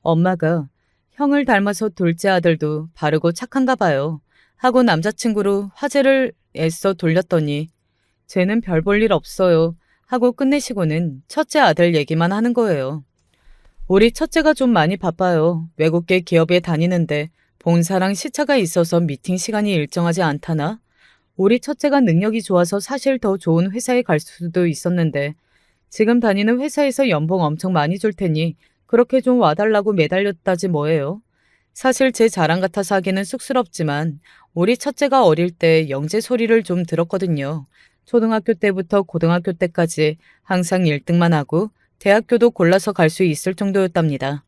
엄마가 형을 닮아서 둘째 아들도 바르고 착한가 봐요. 하고 남자친구로 화제를 애써 돌렸더니 쟤는 별 볼 일 없어요. 하고 끝내시고는 첫째 아들 얘기만 하는 거예요. 우리 첫째가 좀 많이 바빠요. 외국계 기업에 다니는데 본사랑 시차가 있어서 미팅 시간이 일정하지 않다나? 우리 첫째가 능력이 좋아서 사실 더 좋은 회사에 갈 수도 있었는데 지금 다니는 회사에서 연봉 엄청 많이 줄 테니 그렇게 좀 와달라고 매달렸다지 뭐예요. 사실 제 자랑 같아서 하기는 쑥스럽지만 우리 첫째가 어릴 때 영재 소리를 좀 들었거든요. 초등학교 때부터 고등학교 때까지 항상 1등만 하고 대학교도 골라서 갈 수 있을 정도였답니다.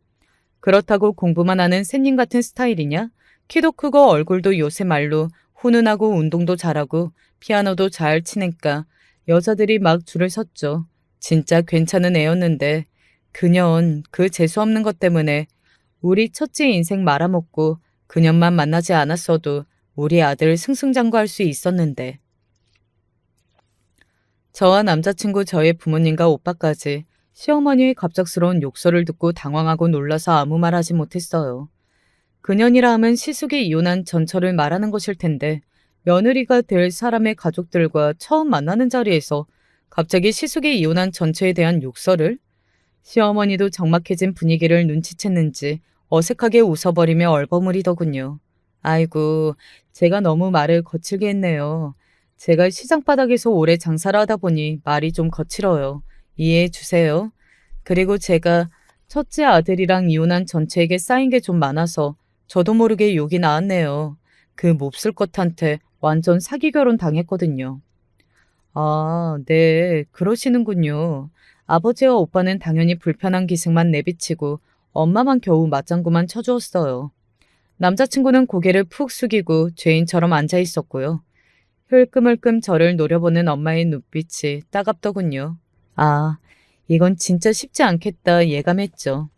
그렇다고 공부만 하는 샌님 같은 스타일이냐? 키도 크고 얼굴도 요새 말로 훈훈하고 운동도 잘하고 피아노도 잘 치니까 여자들이 막 줄을 섰죠. 진짜 괜찮은 애였는데 그년 그 재수없는 것 때문에 우리 첫째 인생 말아먹고 그년만 만나지 않았어도 우리 아들 승승장구할 수 있었는데. 저와 남자친구 저의 부모님과 오빠까지 시어머니의 갑작스러운 욕설을 듣고 당황하고 놀라서 아무 말 하지 못했어요. 그년이라 하면 시숙이 이혼한 전처를 말하는 것일 텐데 며느리가 될 사람의 가족들과 처음 만나는 자리에서 갑자기 시숙이 이혼한 전처에 대한 욕설을? 시어머니도 적막해진 분위기를 눈치챘는지 어색하게 웃어버리며 얼버무리더군요. 아이고, 제가 너무 말을 거칠게 했네요. 제가 시장 바닥에서 오래 장사를 하다 보니 말이 좀 거칠어요. 이해해 주세요. 그리고 제가 첫째 아들이랑 이혼한 전체에게 쌓인 게 좀 많아서 저도 모르게 욕이 나왔네요. 그 몹쓸 것한테 완전 사기 결혼 당했거든요. 아, 네, 그러시는군요. 아버지와 오빠는 당연히 불편한 기색만 내비치고 엄마만 겨우 맞장구만 쳐주었어요. 남자친구는 고개를 푹 숙이고 죄인처럼 앉아 있었고요. 흘끔흘끔 저를 노려보는 엄마의 눈빛이 따갑더군요. 아, 이건 진짜 쉽지 않겠다 예감했죠.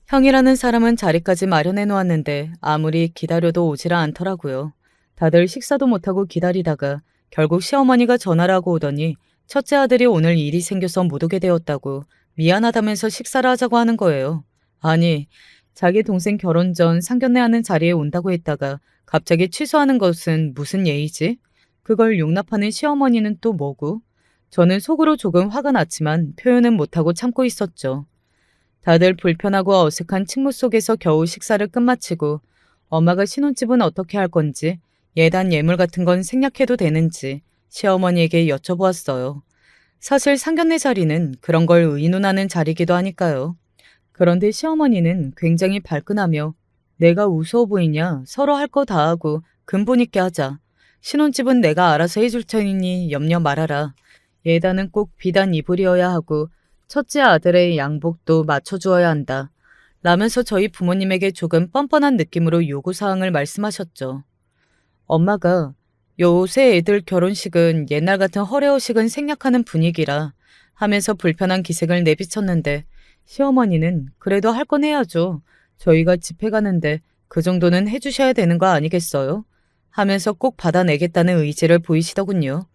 형이라는 사람은 자리까지 마련해 놓았는데 아무리 기다려도 오지를 않더라고요. 다들 식사도 못하고 기다리다가 결국 시어머니가 전화를 하고 오더니 첫째 아들이 오늘 일이 생겨서 못 오게 되었다고 미안하다면서 식사를 하자고 하는 거예요. 아니, 자기 동생 결혼 전 상견례하는 자리에 온다고 했다가 갑자기 취소하는 것은 무슨 예의지? 그걸 용납하는 시어머니는 또 뭐고? 저는 속으로 조금 화가 났지만 표현은 못하고 참고 있었죠. 다들 불편하고 어색한 침묵 속에서 겨우 식사를 끝마치고 엄마가 신혼집은 어떻게 할 건지 예단 예물 같은 건 생략해도 되는지 시어머니에게 여쭤보았어요. 사실 상견례 자리는 그런 걸 의논하는 자리기도 하니까요. 그런데 시어머니는 굉장히 발끈하며 내가 우스워 보이냐? 서로 할 거 다 하고 근본 있게 하자. 신혼집은 내가 알아서 해줄 테니 염려 말아라. 예단은 꼭 비단 이불이어야 하고 첫째 아들의 양복도 맞춰주어야 한다. 라면서 저희 부모님에게 조금 뻔뻔한 느낌으로 요구사항을 말씀하셨죠. 엄마가 요새 애들 결혼식은 옛날 같은 허례허식은 생략하는 분위기라 하면서 불편한 기색을 내비쳤는데 시어머니는 그래도 할 건 해야죠. 저희가 집회 가는데 그 정도는 해주셔야 되는 거 아니겠어요? 하면서 꼭 받아내겠다는 의지를 보이시더군요.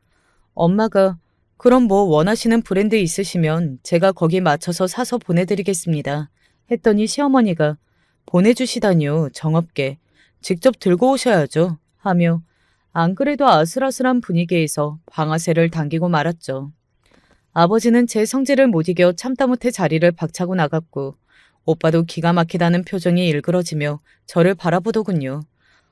엄마가 그럼 뭐 원하시는 브랜드 있으시면 제가 거기 맞춰서 사서 보내드리겠습니다. 했더니 시어머니가 보내주시다니요. 정없게. 직접 들고 오셔야죠. 하며 안 그래도 아슬아슬한 분위기에서 방아쇠를 당기고 말았죠. 아버지는 제 성질을 못 이겨 참다 못해 자리를 박차고 나갔고 오빠도 기가 막히다는 표정이 일그러지며 저를 바라보더군요.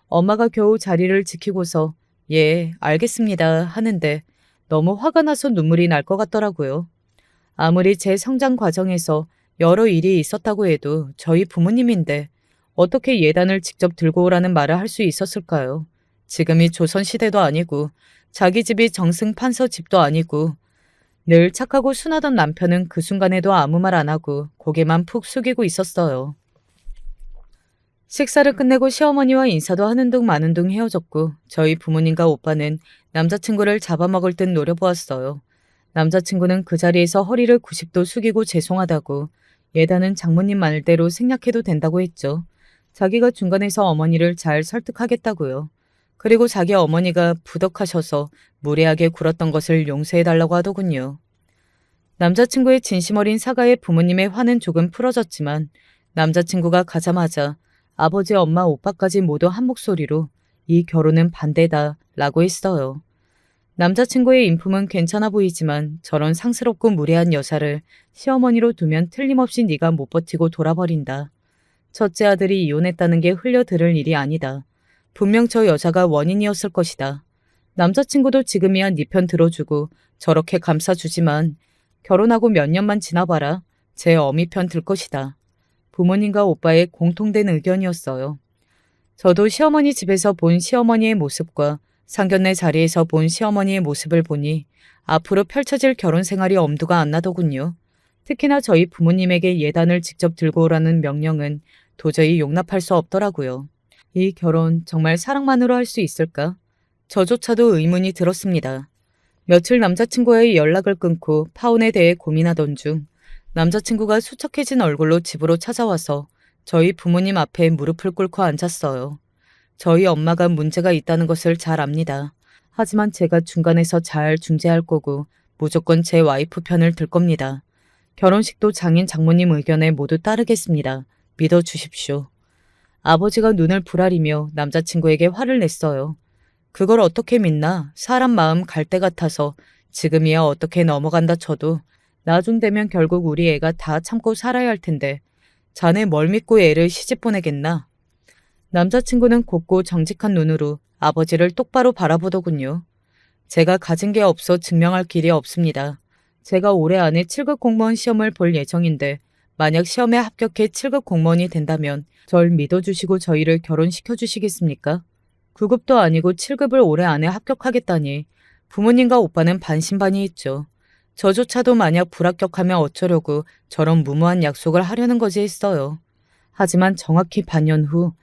엄마가 겨우 자리를 지키고서 예, 알겠습니다 하는데 너무 화가 나서 눈물이 날 것 같더라고요. 아무리 제 성장 과정에서 여러 일이 있었다고 해도 저희 부모님인데 어떻게 예단을 직접 들고 오라는 말을 할 수 있었을까요? 지금이 조선시대도 아니고 자기 집이 정승판서 집도 아니고 늘 착하고 순하던 남편은 그 순간에도 아무 말 안 하고 고개만 푹 숙이고 있었어요. 식사를 끝내고 시어머니와 인사도 하는 둥 마는 둥 헤어졌고 저희 부모님과 오빠는 남자친구를 잡아먹을 듯 노려보았어요. 남자친구는 그 자리에서 허리를 90도 숙이고 죄송하다고 예단은 장모님 말대로 생략해도 된다고 했죠. 자기가 중간에서 어머니를 잘 설득하겠다고요. 그리고 자기 어머니가 부덕하셔서 무례하게 굴었던 것을 용서해달라고 하더군요. 남자친구의 진심 어린 사과에 부모님의 화는 조금 풀어졌지만 남자친구가 가자마자 아버지, 엄마, 오빠까지 모두 한 목소리로 이 결혼은 반대다 라고 했어요. 남자친구의 인품은 괜찮아 보이지만 저런 상스럽고 무례한 여사를 시어머니로 두면 틀림없이 네가 못 버티고 돌아버린다. 첫째 아들이 이혼했다는 게 흘려들을 일이 아니다. 분명 저 여자가 원인이었을 것이다. 남자친구도 지금이야 네 편 들어주고 저렇게 감싸주지만 결혼하고 몇 년만 지나봐라. 제 어미 편 들 것이다. 부모님과 오빠의 공통된 의견이었어요. 저도 시어머니 집에서 본 시어머니의 모습과 상견례 자리에서 본 시어머니의 모습을 보니 앞으로 펼쳐질 결혼 생활이 엄두가 안 나더군요. 특히나 저희 부모님에게 예단을 직접 들고 오라는 명령은 도저히 용납할 수 없더라고요. 이 결혼 정말 사랑만으로 할 수 있을까? 저조차도 의문이 들었습니다. 며칠 남자친구와의 연락을 끊고 파혼에 대해 고민하던 중 남자친구가 수척해진 얼굴로 집으로 찾아와서 저희 부모님 앞에 무릎을 꿇고 앉았어요. 저희 엄마가 문제가 있다는 것을 잘 압니다. 하지만 제가 중간에서 잘 중재할 거고 무조건 제 와이프 편을 들 겁니다. 결혼식도 장인 장모님 의견에 모두 따르겠습니다. 믿어주십시오. 아버지가 눈을 부라리며 남자친구에게 화를 냈어요. 그걸 어떻게 믿나? 사람 마음 갈 때 같아서 지금이야 어떻게 넘어간다 쳐도 나중 되면 결국 우리 애가 다 참고 살아야 할 텐데 자네 뭘 믿고 애를 시집 보내겠나? 남자친구는 곱고 정직한 눈으로 아버지를 똑바로 바라보더군요. 제가 가진 게 없어 증명할 길이 없습니다. 제가 올해 안에 7급 공무원 시험을 볼 예정인데 만약 시험에 합격해 7급 공무원이 된다면 절 믿어주시고 저희를 결혼시켜 주시겠습니까? 9급도 아니고 7급을 올해 안에 합격하겠다니 부모님과 오빠는 반신반의했죠. 저조차도 만약 불합격하면 어쩌려고 저런 무모한 약속을 하려는 거지 했어요. 하지만 정확히 반년 후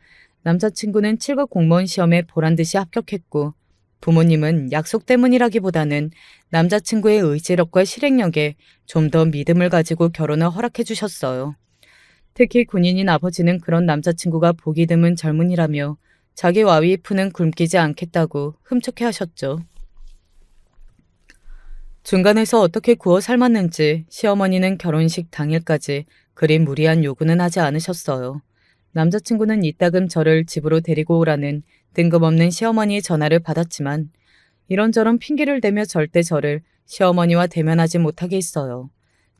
남자친구는 7급 공무원 시험에 보란듯이 합격했고 부모님은 약속 때문이라기보다는 남자친구의 의지력과 실행력에 좀 더 믿음을 가지고 결혼을 허락해 주셨어요. 특히 군인인 아버지는 그런 남자친구가 보기 드문 젊은이라며 자기 와이프는 굶기지 않겠다고 흠촉해 하셨죠. 중간에서 어떻게 구워 삶았는지 시어머니는 결혼식 당일까지 그리 무리한 요구는 하지 않으셨어요. 남자친구는 이따금 저를 집으로 데리고 오라는 뜬금없는 시어머니의 전화를 받았지만 이런저런 핑계를 대며 절대 저를 시어머니와 대면하지 못하게 했어요.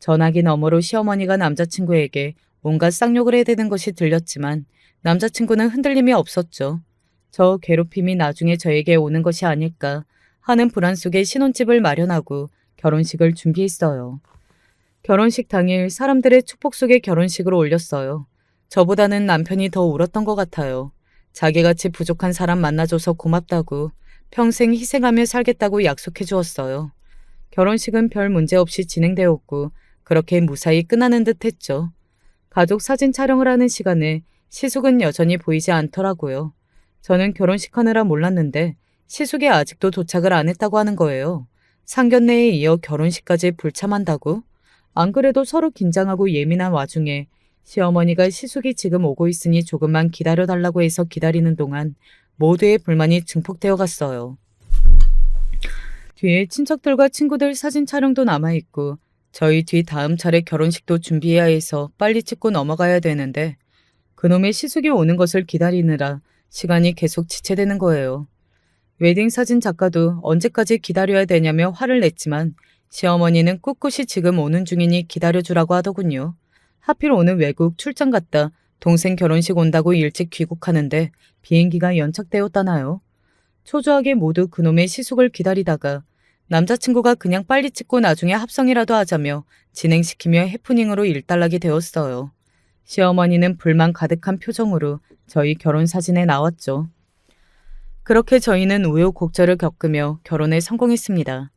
전화기 너머로 시어머니가 남자친구에게 온갖 쌍욕을 해대는 것이 들렸지만 남자친구는 흔들림이 없었죠. 저 괴롭힘이 나중에 저에게 오는 것이 아닐까 하는 불안 속에 신혼집을 마련하고 결혼식을 준비했어요. 결혼식 당일 사람들의 축복 속에 결혼식을 올렸어요. 저보다는 남편이 더 울었던 것 같아요. 자기같이 부족한 사람 만나줘서 고맙다고, 평생 희생하며 살겠다고 약속해 주었어요. 결혼식은 별 문제 없이 진행되었고 그렇게 무사히 끝나는 듯 했죠. 가족 사진 촬영을 하는 시간에 시숙은 여전히 보이지 않더라고요. 저는 결혼식 하느라 몰랐는데 시숙이 아직도 도착을 안 했다고 하는 거예요. 상견례에 이어 결혼식까지 불참한다고? 안 그래도 서로 긴장하고 예민한 와중에 시어머니가 시숙이 지금 오고 있으니 조금만 기다려달라고 해서 기다리는 동안 모두의 불만이 증폭되어 갔어요. 뒤에 친척들과 친구들 사진 촬영도 남아있고 저희 뒤 다음 차례 결혼식도 준비해야 해서 빨리 찍고 넘어가야 되는데 그놈의 시숙이 오는 것을 기다리느라 시간이 계속 지체되는 거예요. 웨딩 사진 작가도 언제까지 기다려야 되냐며 화를 냈지만 시어머니는 꿋꿋이 지금 오는 중이니 기다려주라고 하더군요. 하필 오늘 외국 출장 갔다 동생 결혼식 온다고 일찍 귀국하는데 비행기가 연착되었다나요. 초조하게 모두 그놈의 시숙을 기다리다가 남자친구가 그냥 빨리 찍고 나중에 합성이라도 하자며 진행시키며 해프닝으로 일단락이 되었어요. 시어머니는 불만 가득한 표정으로 저희 결혼 사진에 나왔죠. 그렇게 저희는 우여곡절을 겪으며 결혼에 성공했습니다.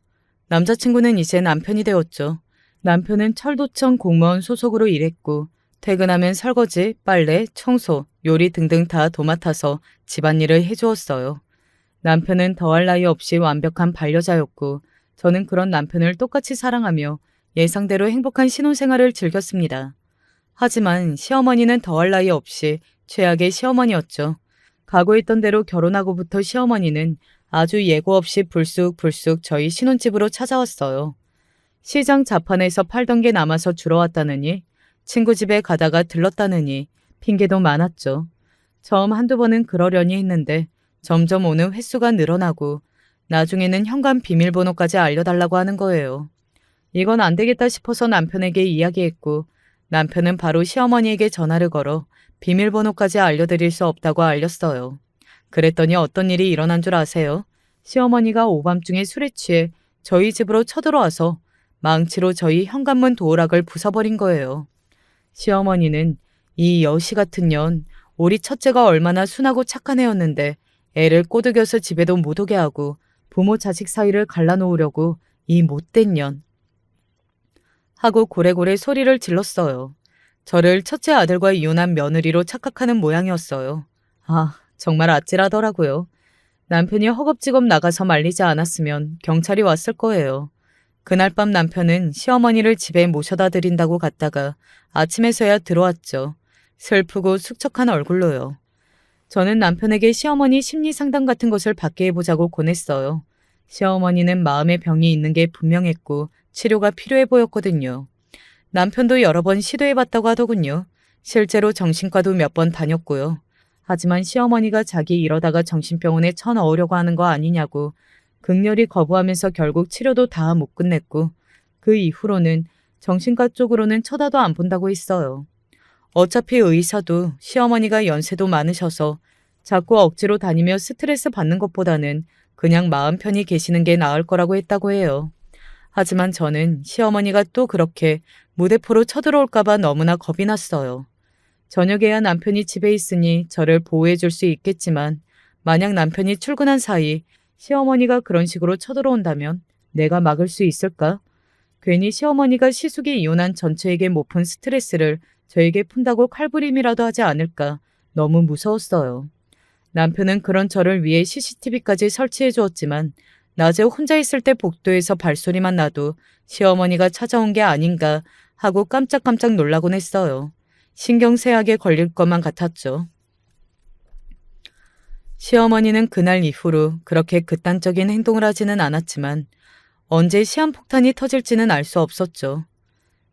남자친구는 이제 남편이 되었죠. 남편은 철도청 공무원 소속으로 일했고 퇴근하면 설거지, 빨래, 청소, 요리 등등 다 도맡아서 집안일을 해주었어요. 남편은 더할 나위 없이 완벽한 반려자였고 저는 그런 남편을 똑같이 사랑하며 예상대로 행복한 신혼생활을 즐겼습니다. 하지만 시어머니는 더할 나위 없이 최악의 시어머니였죠. 각오했던 대로 결혼하고부터 시어머니는 아주 예고 없이 불쑥불쑥 저희 신혼집으로 찾아왔어요. 시장 자판에서 팔던 게 남아서 주러 왔다느니 친구 집에 가다가 들렀다느니 핑계도 많았죠. 처음 한두 번은 그러려니 했는데 점점 오는 횟수가 늘어나고 나중에는 현관 비밀번호까지 알려달라고 하는 거예요. 이건 안 되겠다 싶어서 남편에게 이야기했고 남편은 바로 시어머니에게 전화를 걸어 비밀번호까지 알려드릴 수 없다고 알렸어요. 그랬더니 어떤 일이 일어난 줄 아세요? 시어머니가 오밤중에 술에 취해 저희 집으로 쳐들어와서 망치로 저희 현관문 도어락을 부숴버린 거예요. 시어머니는 이 여시 같은 년, 우리 첫째가 얼마나 순하고 착한 애였는데 애를 꼬드겨서 집에도 못 오게 하고 부모 자식 사이를 갈라놓으려고 이 못된 년 하고 고래고래 소리를 질렀어요. 저를 첫째 아들과 이혼한 며느리로 착각하는 모양이었어요. 아, 정말 아찔하더라고요. 남편이 허겁지겁 나가서 말리지 않았으면 경찰이 왔을 거예요. 그날 밤 남편은 시어머니를 집에 모셔다 드린다고 갔다가 아침에서야 들어왔죠. 슬프고 숙척한 얼굴로요. 저는 남편에게 시어머니 심리 상담 같은 것을 받게 해보자고 권했어요. 시어머니는 마음의 병이 있는 게 분명했고 치료가 필요해 보였거든요. 남편도 여러 번 시도해봤다고 하더군요. 실제로 정신과도 몇 번 다녔고요. 하지만 시어머니가 자기 이러다가 정신병원에 쳐넣으려고 하는 거 아니냐고 극렬히 거부하면서 결국 치료도 다 못 끝냈고 그 이후로는 정신과 쪽으로는 쳐다도 안 본다고 했어요. 어차피 의사도 시어머니가 연세도 많으셔서 자꾸 억지로 다니며 스트레스 받는 것보다는 그냥 마음 편히 계시는 게 나을 거라고 했다고 해요. 하지만 저는 시어머니가 또 그렇게 무대포로 쳐들어올까 봐 너무나 겁이 났어요. 저녁에야 남편이 집에 있으니 저를 보호해 줄 수 있겠지만 만약 남편이 출근한 사이 시어머니가 그런 식으로 쳐들어온다면 내가 막을 수 있을까? 괜히 시어머니가 시숙이 이혼한 전체에게 못 푼 스트레스를 저에게 푼다고 칼부림이라도 하지 않을까 너무 무서웠어요. 남편은 그런 저를 위해 CCTV까지 설치해 주었지만 낮에 혼자 있을 때 복도에서 발소리만 나도 시어머니가 찾아온 게 아닌가 하고 깜짝깜짝 놀라곤 했어요. 신경쇠약에 걸릴 것만 같았죠. 시어머니는 그날 이후로 그렇게 극단적인 행동을 하지는 않았지만 언제 시한폭탄이 터질지는 알 수 없었죠.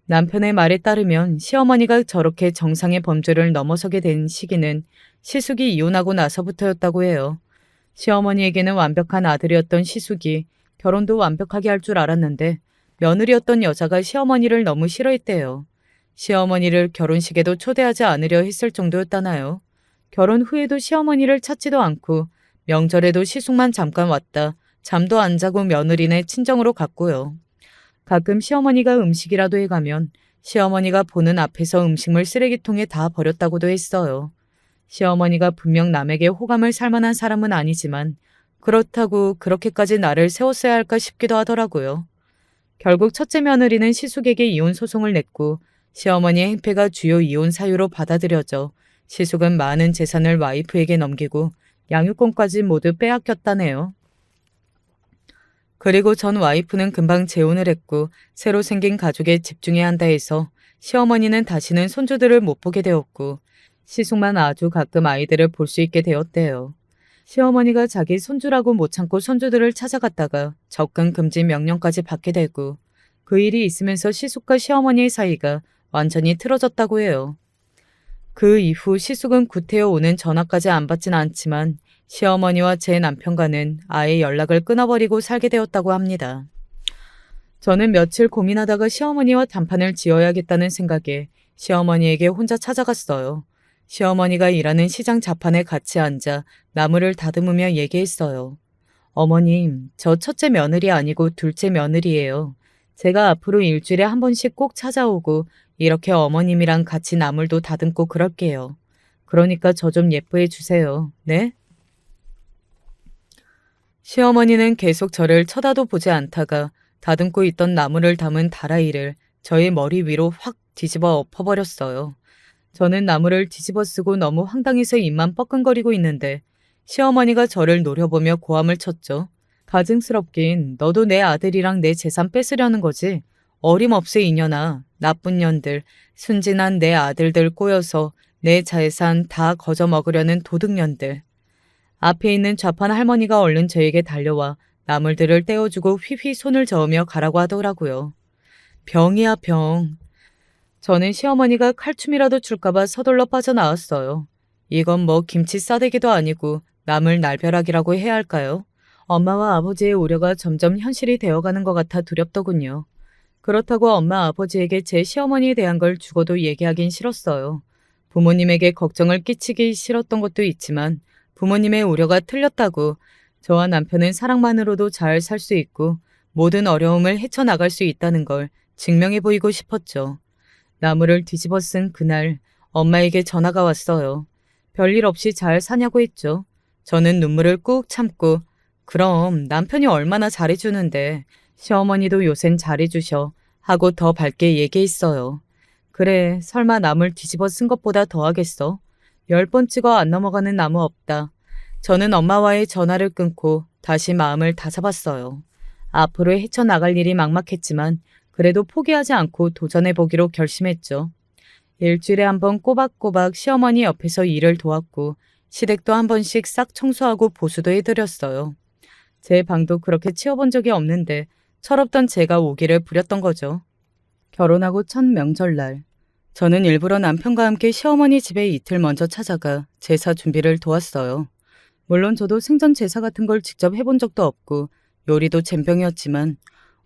남편의 말에 따르면 시어머니가 저렇게 정상의 범죄를 넘어서게 된 시기는 시숙이 이혼하고 나서부터였다고 해요. 시어머니에게는 완벽한 아들이었던 시숙이 결혼도 완벽하게 할 줄 알았는데 며느리였던 여자가 시어머니를 너무 싫어했대요. 시어머니를 결혼식에도 초대하지 않으려 했을 정도였다나요. 결혼 후에도 시어머니를 찾지도 않고 명절에도 시숙만 잠깐 왔다 잠도 안 자고 며느리네 친정으로 갔고요. 가끔 시어머니가 음식이라도 해가면 시어머니가 보는 앞에서 음식물 쓰레기통에 다 버렸다고도 했어요. 시어머니가 분명 남에게 호감을 살 만한 사람은 아니지만 그렇다고 그렇게까지 나를 세웠어야 할까 싶기도 하더라고요. 결국 첫째 며느리는 시숙에게 이혼 소송을 냈고 시어머니의 행패가 주요 이혼 사유로 받아들여져 시숙은 많은 재산을 와이프에게 넘기고 양육권까지 모두 빼앗겼다네요. 그리고 전 와이프는 금방 재혼을 했고 새로 생긴 가족에 집중해야 한다 해서 시어머니는 다시는 손주들을 못 보게 되었고 시숙만 아주 가끔 아이들을 볼 수 있게 되었대요. 시어머니가 자기 손주라고 못 참고 손주들을 찾아갔다가 접근 금지 명령까지 받게 되고 그 일이 있으면서 시숙과 시어머니의 사이가 완전히 틀어졌다고 해요. 그 이후 시숙은 구태여 오는 전화까지 안 받진 않지만 시어머니와 제 남편과는 아예 연락을 끊어버리고 살게 되었다고 합니다. 저는 며칠 고민하다가 시어머니와 단판을 지어야겠다는 생각에 시어머니에게 혼자 찾아갔어요. 시어머니가 일하는 시장 자판에 같이 앉아 나무를 다듬으며 얘기했어요. 어머님, 저 첫째 며느리 아니고 둘째 며느리예요. 제가 앞으로 일주일에 한 번씩 꼭 찾아오고 이렇게 어머님이랑 같이 나물도 다듬고 그럴게요. 그러니까 저 좀 예뻐해 주세요. 네? 시어머니는 계속 저를 쳐다도 보지 않다가 다듬고 있던 나무를 담은 다라이를 저의 머리 위로 확 뒤집어 엎어버렸어요. 저는 나무를 뒤집어 쓰고 너무 황당해서 입만 뻐끔거리고 있는데 시어머니가 저를 노려보며 고함을 쳤죠. 가증스럽긴 너도 내 아들이랑 내 재산 뺏으려는 거지. 어림없어 이년아. 나쁜 년들. 순진한 내 아들들 꼬여서 내 재산 다 거저 먹으려는 도둑년들. 앞에 있는 좌판 할머니가 얼른 저에게 달려와 나물들을 떼어주고 휘휘 손을 저으며 가라고 하더라고요. 병이야 병. 저는 시어머니가 칼춤이라도 줄까봐 서둘러 빠져나왔어요. 이건 뭐 김치 싸대기도 아니고 나물 날벼락이라고 해야 할까요? 엄마와 아버지의 우려가 점점 현실이 되어가는 것 같아 두렵더군요. 그렇다고 엄마 아버지에게 제 시어머니에 대한 걸 죽어도 얘기하긴 싫었어요. 부모님에게 걱정을 끼치기 싫었던 것도 있지만 부모님의 우려가 틀렸다고 저와 남편은 사랑만으로도 잘 살 수 있고 모든 어려움을 헤쳐나갈 수 있다는 걸 증명해 보이고 싶었죠. 나무를 뒤집어 쓴 그날 엄마에게 전화가 왔어요. 별일 없이 잘 사냐고 했죠. 저는 눈물을 꾹 참고 그럼 남편이 얼마나 잘해주는데 시어머니도 요샌 잘해주셔 하고 더 밝게 얘기했어요. 그래 설마 나물 뒤집어 쓴 것보다 더 하겠어? 10번 찍어 안 넘어가는 나무 없다. 저는 엄마와의 전화를 끊고 다시 마음을 다잡았어요. 앞으로 헤쳐나갈 일이 막막했지만 그래도 포기하지 않고 도전해보기로 결심했죠. 일주일에 한 번 꼬박꼬박 시어머니 옆에서 일을 도왔고 시댁도 한 번씩 싹 청소하고 보수도 해드렸어요. 제 방도 그렇게 치워본 적이 없는데 철없던 제가 오기를 부렸던 거죠. 결혼하고 첫 명절날 저는 일부러 남편과 함께 시어머니 집에 이틀 먼저 찾아가 제사 준비를 도왔어요. 물론 저도 생전 제사 같은 걸 직접 해본 적도 없고 요리도 젬병이었지만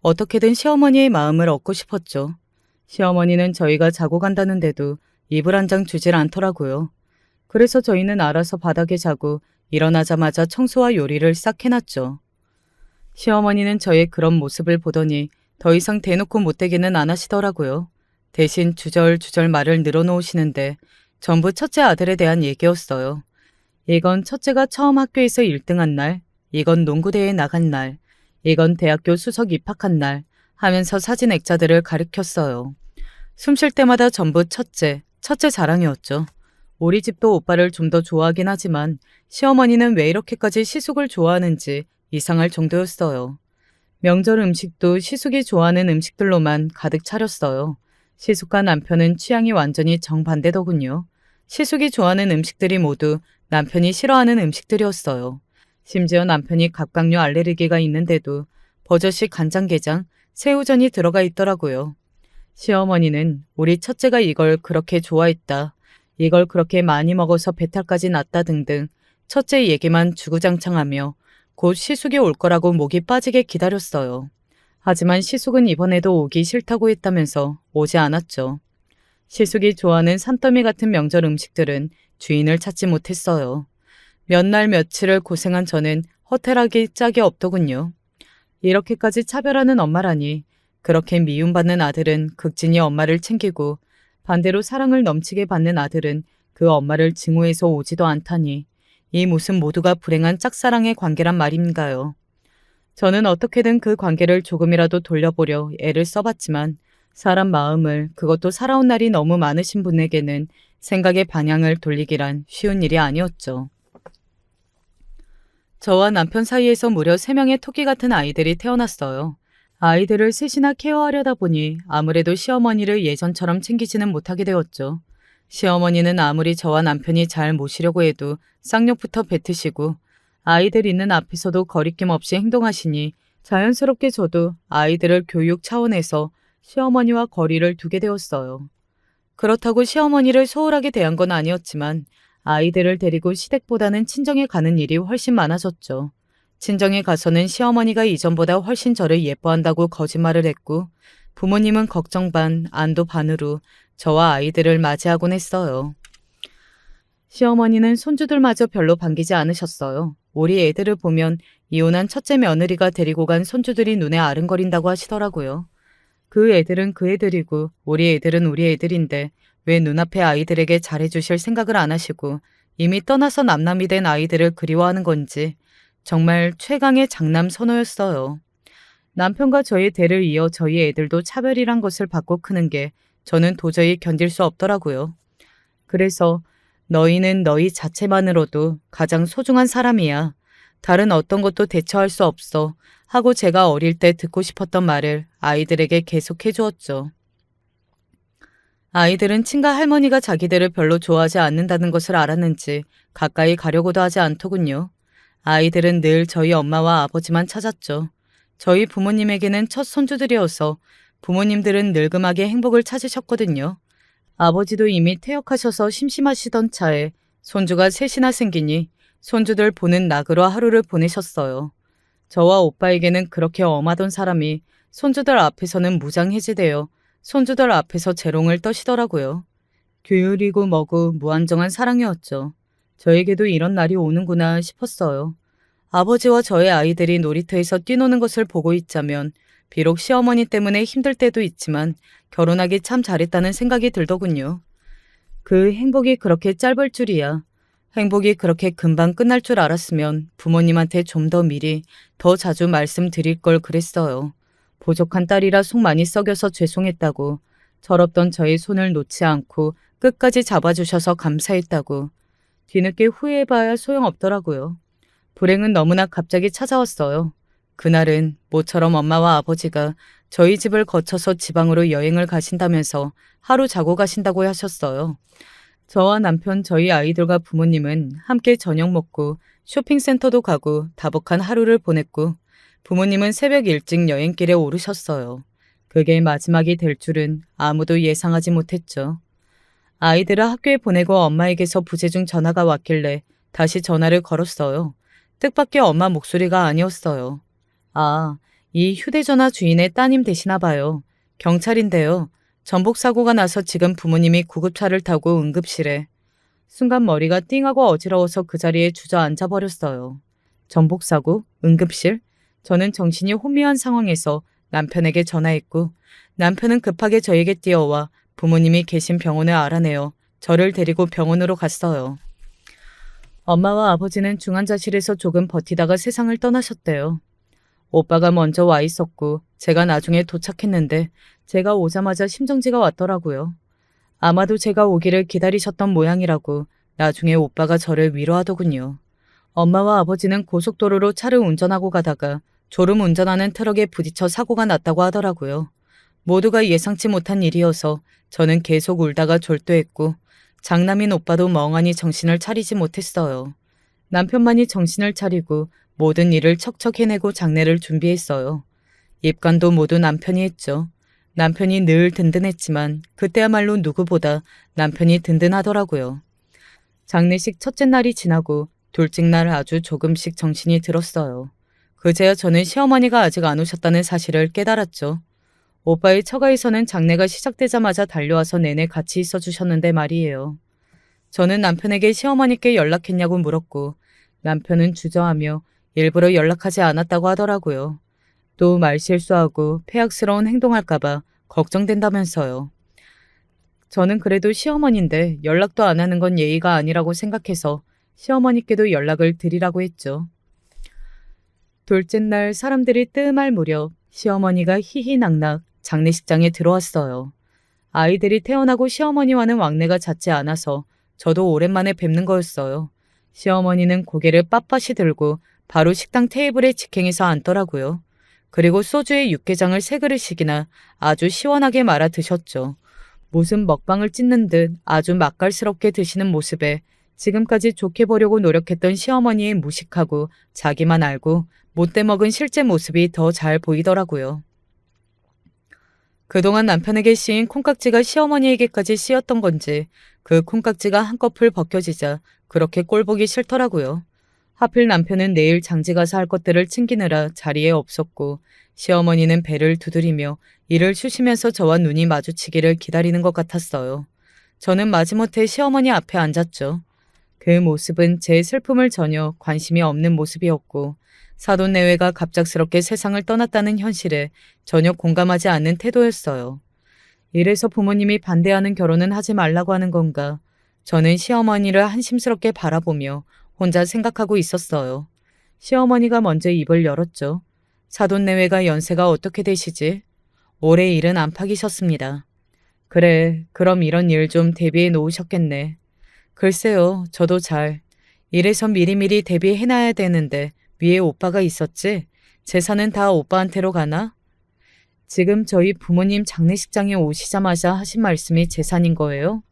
어떻게든 시어머니의 마음을 얻고 싶었죠. 시어머니는 저희가 자고 간다는데도 이불 한 장 주질 않더라고요. 그래서 저희는 알아서 바닥에 자고 일어나자마자 청소와 요리를 싹 해놨죠. 시어머니는 저의 그런 모습을 보더니 더 이상 대놓고 못되기는 안 하시더라고요. 대신 주절주절 말을 늘어놓으시는데 전부 첫째 아들에 대한 얘기였어요. 이건 첫째가 처음 학교에서 1등한 날, 이건 농구대회에 나간 날, 이건 대학교 수석 입학한 날 하면서 사진 액자들을 가리켰어요. 숨 쉴 때마다 전부 첫째 자랑이었죠. 우리 집도 오빠를 좀 더 좋아하긴 하지만 시어머니는 왜 이렇게까지 시숙을 좋아하는지 이상할 정도였어요. 명절 음식도 시숙이 좋아하는 음식들로만 가득 차렸어요. 시숙과 남편은 취향이 완전히 정반대더군요. 시숙이 좋아하는 음식들이 모두 남편이 싫어하는 음식들이었어요. 심지어 남편이 갑각류 알레르기가 있는데도 버젓이 간장게장, 새우전이 들어가 있더라고요. 시어머니는 우리 첫째가 이걸 그렇게 좋아했다. 이걸 그렇게 많이 먹어서 배탈까지 났다 등등 첫째 얘기만 주구장창하며 곧 시숙이 올 거라고 목이 빠지게 기다렸어요. 하지만 시숙은 이번에도 오기 싫다고 했다면서 오지 않았죠. 시숙이 좋아하는 산더미 같은 명절 음식들은 주인을 찾지 못했어요. 몇 날 며칠을 고생한 저는 허탈하기 짝이 없더군요. 이렇게까지 차별하는 엄마라니. 그렇게 미움받는 아들은 극진히 엄마를 챙기고 반대로 사랑을 넘치게 받는 아들은 그 엄마를 증오해서 오지도 않다니. 이 무슨 모두가 불행한 짝사랑의 관계란 말인가요. 저는 어떻게든 그 관계를 조금이라도 돌려보려 애를 써봤지만 사람 마음을, 그것도 살아온 날이 너무 많으신 분에게는 생각의 방향을 돌리기란 쉬운 일이 아니었죠. 저와 남편 사이에서 무려 3명의 토끼 같은 아이들이 태어났어요. 아이들을 셋이나 케어하려다 보니 아무래도 시어머니를 예전처럼 챙기지는 못하게 되었죠. 시어머니는 아무리 저와 남편이 잘 모시려고 해도 쌍욕부터 뱉으시고 아이들 있는 앞에서도 거리낌 없이 행동하시니 자연스럽게 저도 아이들을 교육 차원에서 시어머니와 거리를 두게 되었어요. 그렇다고 시어머니를 소홀하게 대한 건 아니었지만 아이들을 데리고 시댁보다는 친정에 가는 일이 훨씬 많아졌죠. 친정에 가서는 시어머니가 이전보다 훨씬 저를 예뻐한다고 거짓말을 했고 부모님은 걱정 반, 안도 반으로 저와 아이들을 맞이하곤 했어요. 시어머니는 손주들마저 별로 반기지 않으셨어요. 우리 애들을 보면 이혼한 첫째 며느리가 데리고 간 손주들이 눈에 아른거린다고 하시더라고요. 그 애들은 그 애들이고 우리 애들은 우리 애들인데 왜 눈앞의 아이들에게 잘해주실 생각을 안 하시고 이미 떠나서 남남이 된 아이들을 그리워하는 건지 정말 최강의 장남 선호였어요. 남편과 저의 대를 이어 저희 애들도 차별이란 것을 받고 크는 게 저는 도저히 견딜 수 없더라고요. 그래서 너희는 너희 자체만으로도 가장 소중한 사람이야. 다른 어떤 것도 대처할 수 없어. 하고 제가 어릴 때 듣고 싶었던 말을 아이들에게 계속해 주었죠. 아이들은 친가 할머니가 자기들을 별로 좋아하지 않는다는 것을 알았는지 가까이 가려고도 하지 않더군요. 아이들은 늘 저희 엄마와 아버지만 찾았죠. 저희 부모님에게는 첫 손주들이어서 부모님들은 늙음하게 행복을 찾으셨거든요. 아버지도 이미 퇴역하셔서 심심하시던 차에 손주가 셋이나 생기니 손주들 보는 낙으로 하루를 보내셨어요. 저와 오빠에게는 그렇게 엄하던 사람이 손주들 앞에서는 무장해제되어 손주들 앞에서 재롱을 떠시더라고요. 규율이고 뭐고 무한정한 사랑이었죠. 저에게도 이런 날이 오는구나 싶었어요. 아버지와 저의 아이들이 놀이터에서 뛰노는 것을 보고 있자면 비록 시어머니 때문에 힘들 때도 있지만 결혼하기 참 잘했다는 생각이 들더군요. 그 행복이 그렇게 짧을 줄이야. 행복이 그렇게 금방 끝날 줄 알았으면 부모님한테 좀 더 미리 더 자주 말씀드릴 걸 그랬어요. 부족한 딸이라 속 많이 썩여서 죄송했다고, 철없던 저의 손을 놓지 않고 끝까지 잡아주셔서 감사했다고. 뒤늦게 후회해봐야 소용없더라고요. 불행은 너무나 갑자기 찾아왔어요. 그날은 모처럼 엄마와 아버지가 저희 집을 거쳐서 지방으로 여행을 가신다면서 하루 자고 가신다고 하셨어요. 저와 남편, 저희 아이들과 부모님은 함께 저녁 먹고 쇼핑센터도 가고 다복한 하루를 보냈고 부모님은 새벽 일찍 여행길에 오르셨어요. 그게 마지막이 될 줄은 아무도 예상하지 못했죠. 아이들을 학교에 보내고 엄마에게서 부재중 전화가 왔길래 다시 전화를 걸었어요. 뜻밖의 엄마 목소리가 아니었어요. 아, 이 휴대전화 주인의 따님 되시나 봐요. 경찰인데요. 전복사고가 나서 지금 부모님이 구급차를 타고 응급실에. 순간 머리가 띵하고 어지러워서 그 자리에 주저앉아 버렸어요. 전복사고? 응급실? 저는 정신이 혼미한 상황에서 남편에게 전화했고 남편은 급하게 저에게 뛰어와 부모님이 계신 병원을 알아내어 저를 데리고 병원으로 갔어요. 엄마와 아버지는 중환자실에서 조금 버티다가 세상을 떠나셨대요. 오빠가 먼저 와 있었고 제가 나중에 도착했는데 제가 오자마자 심정지가 왔더라고요. 아마도 제가 오기를 기다리셨던 모양이라고 나중에 오빠가 저를 위로하더군요. 엄마와 아버지는 고속도로로 차를 운전하고 가다가 졸음 운전하는 트럭에 부딪혀 사고가 났다고 하더라고요. 모두가 예상치 못한 일이어서 저는 계속 울다가 졸도했고 장남인 오빠도 멍하니 정신을 차리지 못했어요. 남편만이 정신을 차리고 모든 일을 척척 해내고 장례를 준비했어요. 입관도 모두 남편이 했죠. 남편이 늘 든든했지만 그때야말로 누구보다 남편이 든든하더라고요. 장례식 첫째 날이 지나고 둘째 날 아주 조금씩 정신이 들었어요. 그제야 저는 시어머니가 아직 안 오셨다는 사실을 깨달았죠. 오빠의 처가에서는 장례가 시작되자마자 달려와서 내내 같이 있어 주셨는데 말이에요. 저는 남편에게 시어머니께 연락했냐고 물었고 남편은 주저하며 일부러 연락하지 않았다고 하더라고요. 또 말실수하고 폐악스러운 행동할까봐 걱정된다면서요. 저는 그래도 시어머니인데 연락도 안 하는 건 예의가 아니라고 생각해서 시어머니께도 연락을 드리라고 했죠. 둘째 날 사람들이 뜸할 무렵 시어머니가 희희낙낙 장례식장에 들어왔어요. 아이들이 태어나고 시어머니와는 왕래가 잦지 않아서 저도 오랜만에 뵙는 거였어요. 시어머니는 고개를 빳빳이 들고 바로 식당 테이블에 직행해서 앉더라고요. 그리고 소주에 육개장을 3그릇씩이나 아주 시원하게 말아 드셨죠. 무슨 먹방을 찢는 듯 아주 맛깔스럽게 드시는 모습에 지금까지 좋게 보려고 노력했던 시어머니의 무식하고 자기만 알고 못돼 먹은 실제 모습이 더 잘 보이더라고요. 그동안 남편에게 씌인 콩깍지가 시어머니에게까지 씌었던 건지 그 콩깍지가 한꺼풀 벗겨지자 그렇게 꼴보기 싫더라고요. 하필 남편은 내일 장지 가서 할 것들을 챙기느라 자리에 없었고 시어머니는 배를 두드리며 이를 쉬시면서 저와 눈이 마주치기를 기다리는 것 같았어요. 저는 마지못해 시어머니 앞에 앉았죠. 그 모습은 제 슬픔을 전혀 관심이 없는 모습이었고 사돈내외가 갑작스럽게 세상을 떠났다는 현실에 전혀 공감하지 않는 태도였어요. 이래서 부모님이 반대하는 결혼은 하지 말라고 하는 건가? 저는 시어머니를 한심스럽게 바라보며 혼자 생각하고 있었어요. 시어머니가 먼저 입을 열었죠. 사돈내외가 연세가 어떻게 되시지? 올해 일은 안팎이셨습니다. 그래, 그럼 이런 일 좀 대비해 놓으셨겠네. 글쎄요, 저도 잘. 이래서 미리미리 대비해놔야 되는데 위에 오빠가 있었지? 재산은 다 오빠한테로 가나? 지금 저희 부모님 장례식장에 오시자마자 하신 말씀이 재산인 거예요?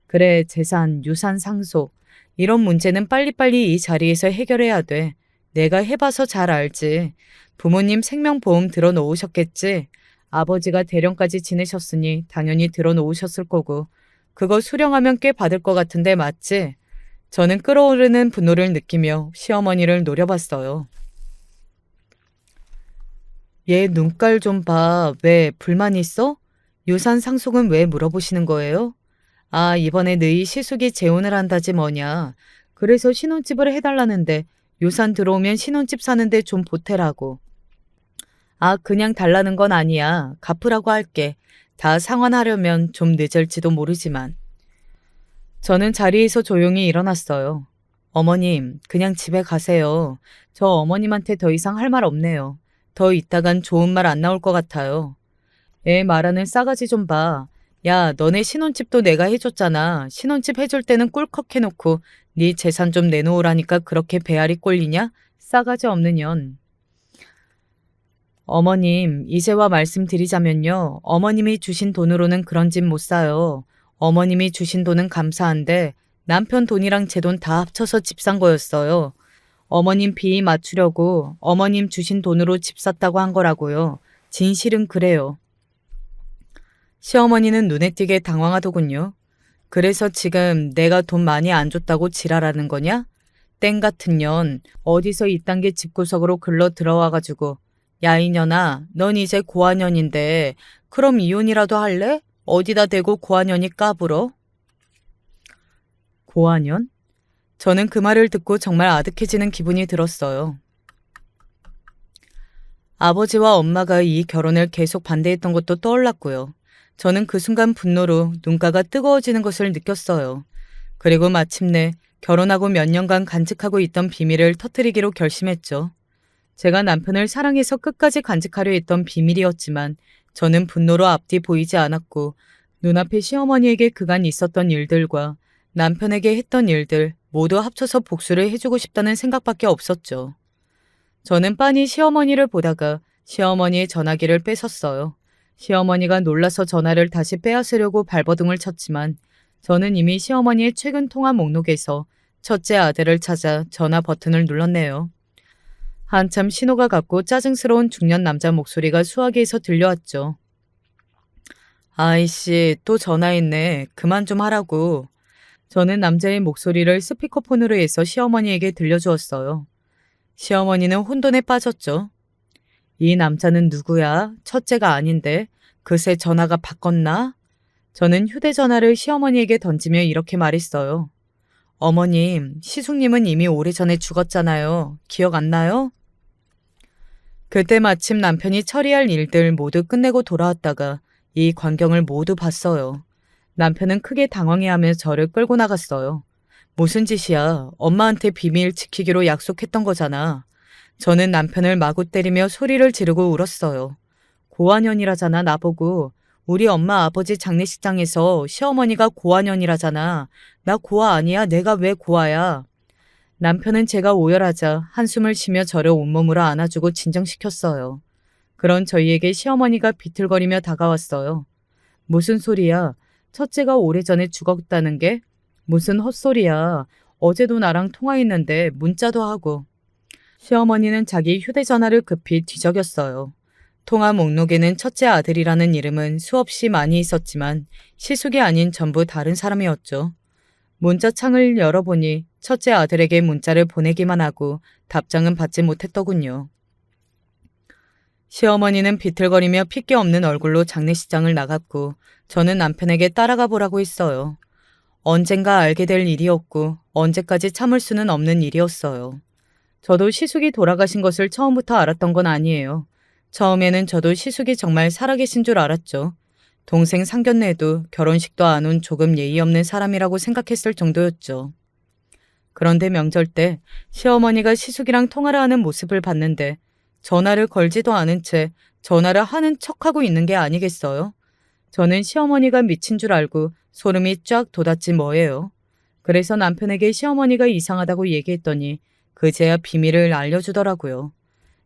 그래, 재산, 유산 상속. 이런 문제는 빨리빨리 이 자리에서 해결해야 돼. 내가 해봐서 잘 알지. 부모님 생명보험 들어놓으셨겠지? 아버지가 대령까지 지내셨으니 당연히 들어놓으셨을 거고 그거 수령하면 꽤 받을 것 같은데 맞지? 저는 끓어오르는 분노를 느끼며 시어머니를 노려봤어요. 얘 눈깔 좀 봐. 왜 불만 있어? 유산 상속은 왜 물어보시는 거예요? 아, 이번에 너희 시숙이 재혼을 한다지 뭐냐. 그래서 신혼집을 해달라는데 유산 들어오면 신혼집 사는데 좀 보태라고. 아, 그냥 달라는 건 아니야. 갚으라고 할게. 다 상환하려면 좀 늦을지도 모르지만. 저는 자리에서 조용히 일어났어요. 어머님, 그냥 집에 가세요. 저 어머님한테 더 이상 할 말 없네요. 더 있다간 좋은 말 안 나올 것 같아요. 애 말하는 싸가지 좀 봐. 야, 너네 신혼집도 내가 해줬잖아. 신혼집 해줄 때는 꿀꺽 해놓고 네 재산 좀 내놓으라니까 그렇게 배알이 꼴리냐? 싸가지 없는 년. 어머님, 이제와 말씀드리자면요. 어머님이 주신 돈으로는 그런 집 못 사요. 어머님이 주신 돈은 감사한데 남편 돈이랑 제 돈 다 합쳐서 집 산 거였어요. 어머님 비위 맞추려고 어머님 주신 돈으로 집 샀다고 한 거라고요. 진실은 그래요. 시어머니는 눈에 띄게 당황하더군요. 그래서 지금 내가 돈 많이 안 줬다고 지랄하는 거냐? 땡 같은 년 어디서 이딴 게 집구석으로 글러 들어와가지고 야 이년아 넌 이제 고아년인데 그럼 이혼이라도 할래? 어디다 대고 고아년이 까불어? 고아년? 저는 그 말을 듣고 정말 아득해지는 기분이 들었어요. 아버지와 엄마가 이 결혼을 계속 반대했던 것도 떠올랐고요. 저는 그 순간 분노로 눈가가 뜨거워지는 것을 느꼈어요. 그리고 마침내 결혼하고 몇 년간 간직하고 있던 비밀을 터뜨리기로 결심했죠. 제가 남편을 사랑해서 끝까지 간직하려 했던 비밀이었지만 저는 분노로 앞뒤 보이지 않았고 눈앞에 시어머니에게 그간 있었던 일들과 남편에게 했던 일들 모두 합쳐서 복수를 해주고 싶다는 생각밖에 없었죠. 저는 빤히 시어머니를 보다가 시어머니의 전화기를 뺏었어요. 시어머니가 놀라서 전화를 다시 빼앗으려고 발버둥을 쳤지만 저는 이미 시어머니의 최근 통화 목록에서 첫째 아들을 찾아 전화 버튼을 눌렀네요. 한참 신호가 갔고 짜증스러운 중년 남자 목소리가 수화기에서 들려왔죠. 아이씨, 또 전화했네. 그만 좀 하라고. 저는 남자의 목소리를 스피커폰으로 해서 시어머니에게 들려주었어요. 시어머니는 혼돈에 빠졌죠. 이 남자는 누구야? 첫째가 아닌데. 그새 전화가 바꿨나? 저는 휴대전화를 시어머니에게 던지며 이렇게 말했어요. 어머님, 시숙님은 이미 오래전에 죽었잖아요. 기억 안 나요? 그때 마침 남편이 처리할 일들 모두 끝내고 돌아왔다가 이 광경을 모두 봤어요. 남편은 크게 당황해하며 저를 끌고 나갔어요. 무슨 짓이야? 엄마한테 비밀 지키기로 약속했던 거잖아. 저는 남편을 마구 때리며 소리를 지르고 울었어요. 고아년이라잖아, 나보고. 우리 엄마 아버지 장례식장에서 시어머니가 고아년이라잖아. 나 고아 아니야. 내가 왜 고아야? 남편은 제가 오열하자 한숨을 쉬며 저를 온몸으로 안아주고 진정시켰어요. 그런 저희에게 시어머니가 비틀거리며 다가왔어요. 무슨 소리야? 첫째가 오래전에 죽었다는 게? 무슨 헛소리야. 어제도 나랑 통화했는데 문자도 하고. 시어머니는 자기 휴대전화를 급히 뒤적였어요. 통화 목록에는 첫째 아들이라는 이름은 수없이 많이 있었지만 시숙이 아닌 전부 다른 사람이었죠. 문자창을 열어보니 첫째 아들에게 문자를 보내기만 하고 답장은 받지 못했더군요. 시어머니는 비틀거리며 핏기 없는 얼굴로 장례식장을 나갔고 저는 남편에게 따라가 보라고 했어요. 언젠가 알게 될 일이었고 언제까지 참을 수는 없는 일이었어요. 저도 시숙이 돌아가신 것을 처음부터 알았던 건 아니에요. 처음에는 저도 시숙이 정말 살아계신 줄 알았죠. 동생 상견례도 결혼식도 안 온 조금 예의 없는 사람이라고 생각했을 정도였죠. 그런데 명절 때 시어머니가 시숙이랑 통화를 하는 모습을 봤는데 전화를 걸지도 않은 채 전화를 하는 척하고 있는 게 아니겠어요? 저는 시어머니가 미친 줄 알고 소름이 쫙 돋았지 뭐예요. 그래서 남편에게 시어머니가 이상하다고 얘기했더니 그제야 비밀을 알려주더라고요.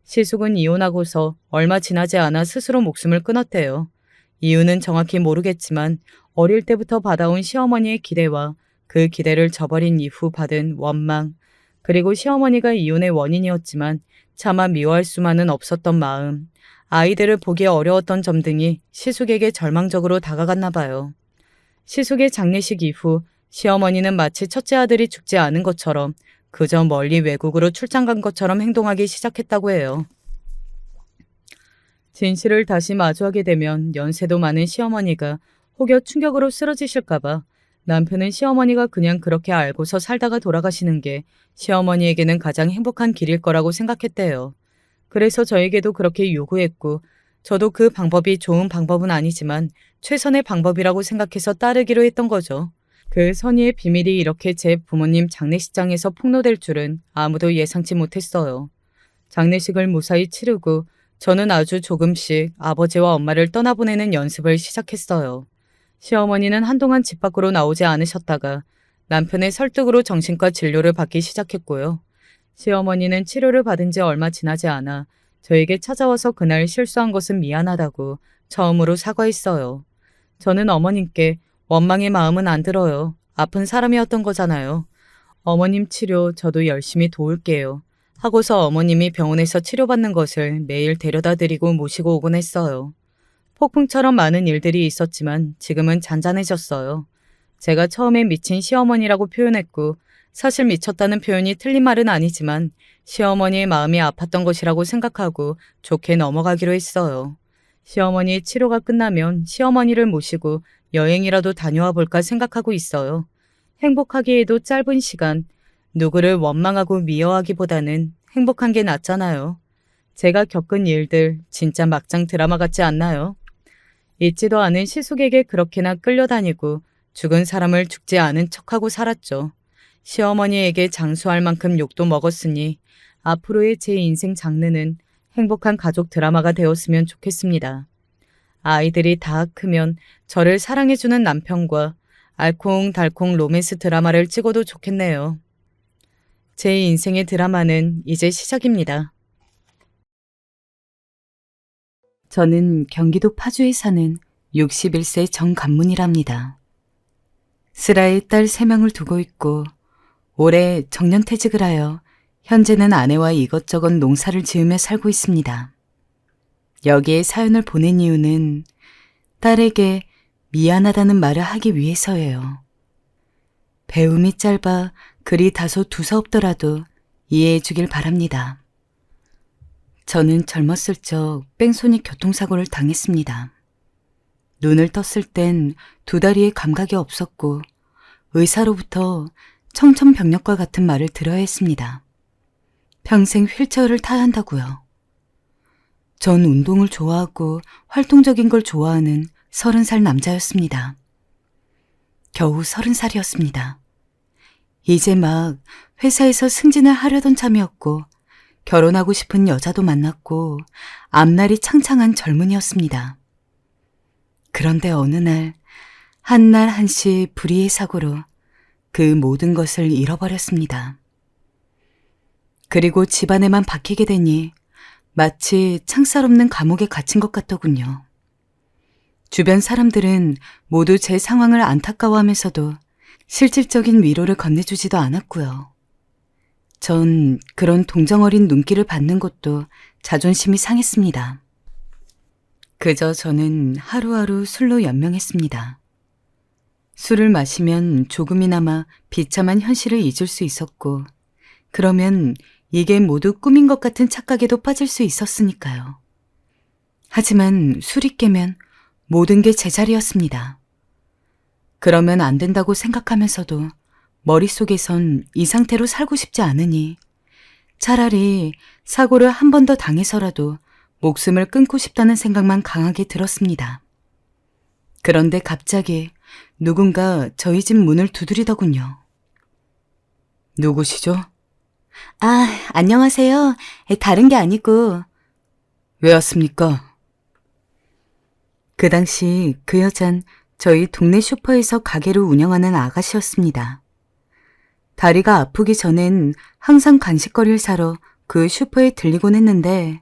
시숙은 이혼하고서 얼마 지나지 않아 스스로 목숨을 끊었대요. 이유는 정확히 모르겠지만 어릴 때부터 받아온 시어머니의 기대와 그 기대를 저버린 이후 받은 원망, 그리고 시어머니가 이혼의 원인이었지만 차마 미워할 수만은 없었던 마음, 아이들을 보기 어려웠던 점 등이 시숙에게 절망적으로 다가갔나 봐요. 시숙의 장례식 이후 시어머니는 마치 첫째 아들이 죽지 않은 것처럼 그저 멀리 외국으로 출장 간 것처럼 행동하기 시작했다고 해요. 진실을 다시 마주하게 되면 연세도 많은 시어머니가 혹여 충격으로 쓰러지실까봐 남편은 시어머니가 그냥 그렇게 알고서 살다가 돌아가시는 게 시어머니에게는 가장 행복한 길일 거라고 생각했대요. 그래서 저에게도 그렇게 요구했고 저도 그 방법이 좋은 방법은 아니지만 최선의 방법이라고 생각해서 따르기로 했던 거죠. 그 선의의 비밀이 이렇게 제 부모님 장례식장에서 폭로될 줄은 아무도 예상치 못했어요. 장례식을 무사히 치르고 저는 아주 조금씩 아버지와 엄마를 떠나보내는 연습을 시작했어요. 시어머니는 한동안 집 밖으로 나오지 않으셨다가 남편의 설득으로 정신과 진료를 받기 시작했고요. 시어머니는 치료를 받은 지 얼마 지나지 않아 저에게 찾아와서 그날 실수한 것은 미안하다고 처음으로 사과했어요. 저는 어머님께 원망의 마음은 안 들어요. 아픈 사람이었던 거잖아요. 어머님 치료 저도 열심히 도울게요. 하고서 어머님이 병원에서 치료받는 것을 매일 데려다 드리고 모시고 오곤 했어요. 폭풍처럼 많은 일들이 있었지만 지금은 잔잔해졌어요. 제가 처음에 미친 시어머니라고 표현했고 사실 미쳤다는 표현이 틀린 말은 아니지만 시어머니의 마음이 아팠던 것이라고 생각하고 좋게 넘어가기로 했어요. 시어머니의 치료가 끝나면 시어머니를 모시고 여행이라도 다녀와 볼까 생각하고 있어요. 행복하기에도 짧은 시간, 누구를 원망하고 미워하기보다는 행복한 게 낫잖아요. 제가 겪은 일들 진짜 막장 드라마 같지 않나요? 잊지도 않은 시숙에게 그렇게나 끌려다니고 죽은 사람을 죽지 않은 척하고 살았죠. 시어머니에게 장수할 만큼 욕도 먹었으니 앞으로의 제 인생 장르는 행복한 가족 드라마가 되었으면 좋겠습니다. 아이들이 다 크면 저를 사랑해주는 남편과 알콩달콩 로맨스 드라마를 찍어도 좋겠네요. 제 인생의 드라마는 이제 시작입니다. 저는 경기도 파주에 사는 61세 정간문이랍니다. 슬아의 딸 3명을 두고 있고 올해 정년퇴직을 하여 현재는 아내와 이것저것 농사를 지으며 살고 있습니다. 여기에 사연을 보낸 이유는 딸에게 미안하다는 말을 하기 위해서예요. 배움이 짧아 글이 다소 두서없더라도 이해해 주길 바랍니다. 저는 젊었을 적 뺑소니 교통사고를 당했습니다. 눈을 떴을 땐 2다리에 감각이 없었고 의사로부터 청천벽력과 같은 말을 들어야 했습니다. 평생 휠체어를 타야 한다고요. 전 운동을 좋아하고 활동적인 걸 좋아하는 30살 남자였습니다. 겨우 30살이었습니다. 이제 막 회사에서 승진을 하려던 참이었고 결혼하고 싶은 여자도 만났고 앞날이 창창한 젊은이였습니다. 그런데 어느 날 한날 한시 불의의 사고로 그 모든 것을 잃어버렸습니다. 그리고 집안에만 박히게 되니 마치 창살 없는 감옥에 갇힌 것 같더군요. 주변 사람들은 모두 제 상황을 안타까워하면서도 실질적인 위로를 건네주지도 않았고요. 전 그런 동정어린 눈길을 받는 것도 자존심이 상했습니다. 그저 저는 하루하루 술로 연명했습니다. 술을 마시면 조금이나마 비참한 현실을 잊을 수 있었고, 그러면 이게 모두 꿈인 것 같은 착각에도 빠질 수 있었으니까요. 하지만 술이 깨면 모든 게 제자리였습니다. 그러면 안 된다고 생각하면서도 머릿속에선 이 상태로 살고 싶지 않으니 차라리 사고를 한 번 더 당해서라도 목숨을 끊고 싶다는 생각만 강하게 들었습니다. 그런데 갑자기 누군가 저희 집 문을 두드리더군요. 누구시죠? 아, 안녕하세요. 다른 게 아니고. 왜 왔습니까? 그 당시 그 여잔 저희 동네 슈퍼에서 가게를 운영하는 아가씨였습니다. 다리가 아프기 전엔 항상 간식거리를 사러 그 슈퍼에 들리곤 했는데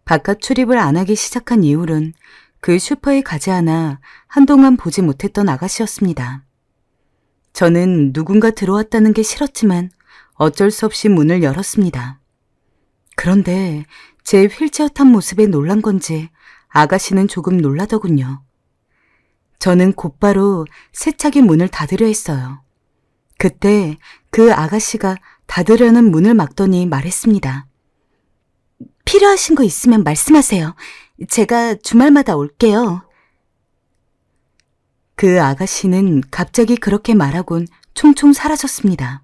바깥 출입을 안 하기 시작한 이후론 그 슈퍼에 가지 않아 한동안 보지 못했던 아가씨였습니다. 저는 누군가 들어왔다는 게 싫었지만 어쩔 수 없이 문을 열었습니다. 그런데 제 휠체어 탄 모습에 놀란 건지 아가씨는 조금 놀라더군요. 저는 곧바로 세차게 문을 닫으려 했어요. 그때 그 아가씨가 닫으려는 문을 막더니 말했습니다. 필요하신 거 있으면 말씀하세요. 제가 주말마다 올게요. 그 아가씨는 갑자기 그렇게 말하곤 총총 사라졌습니다.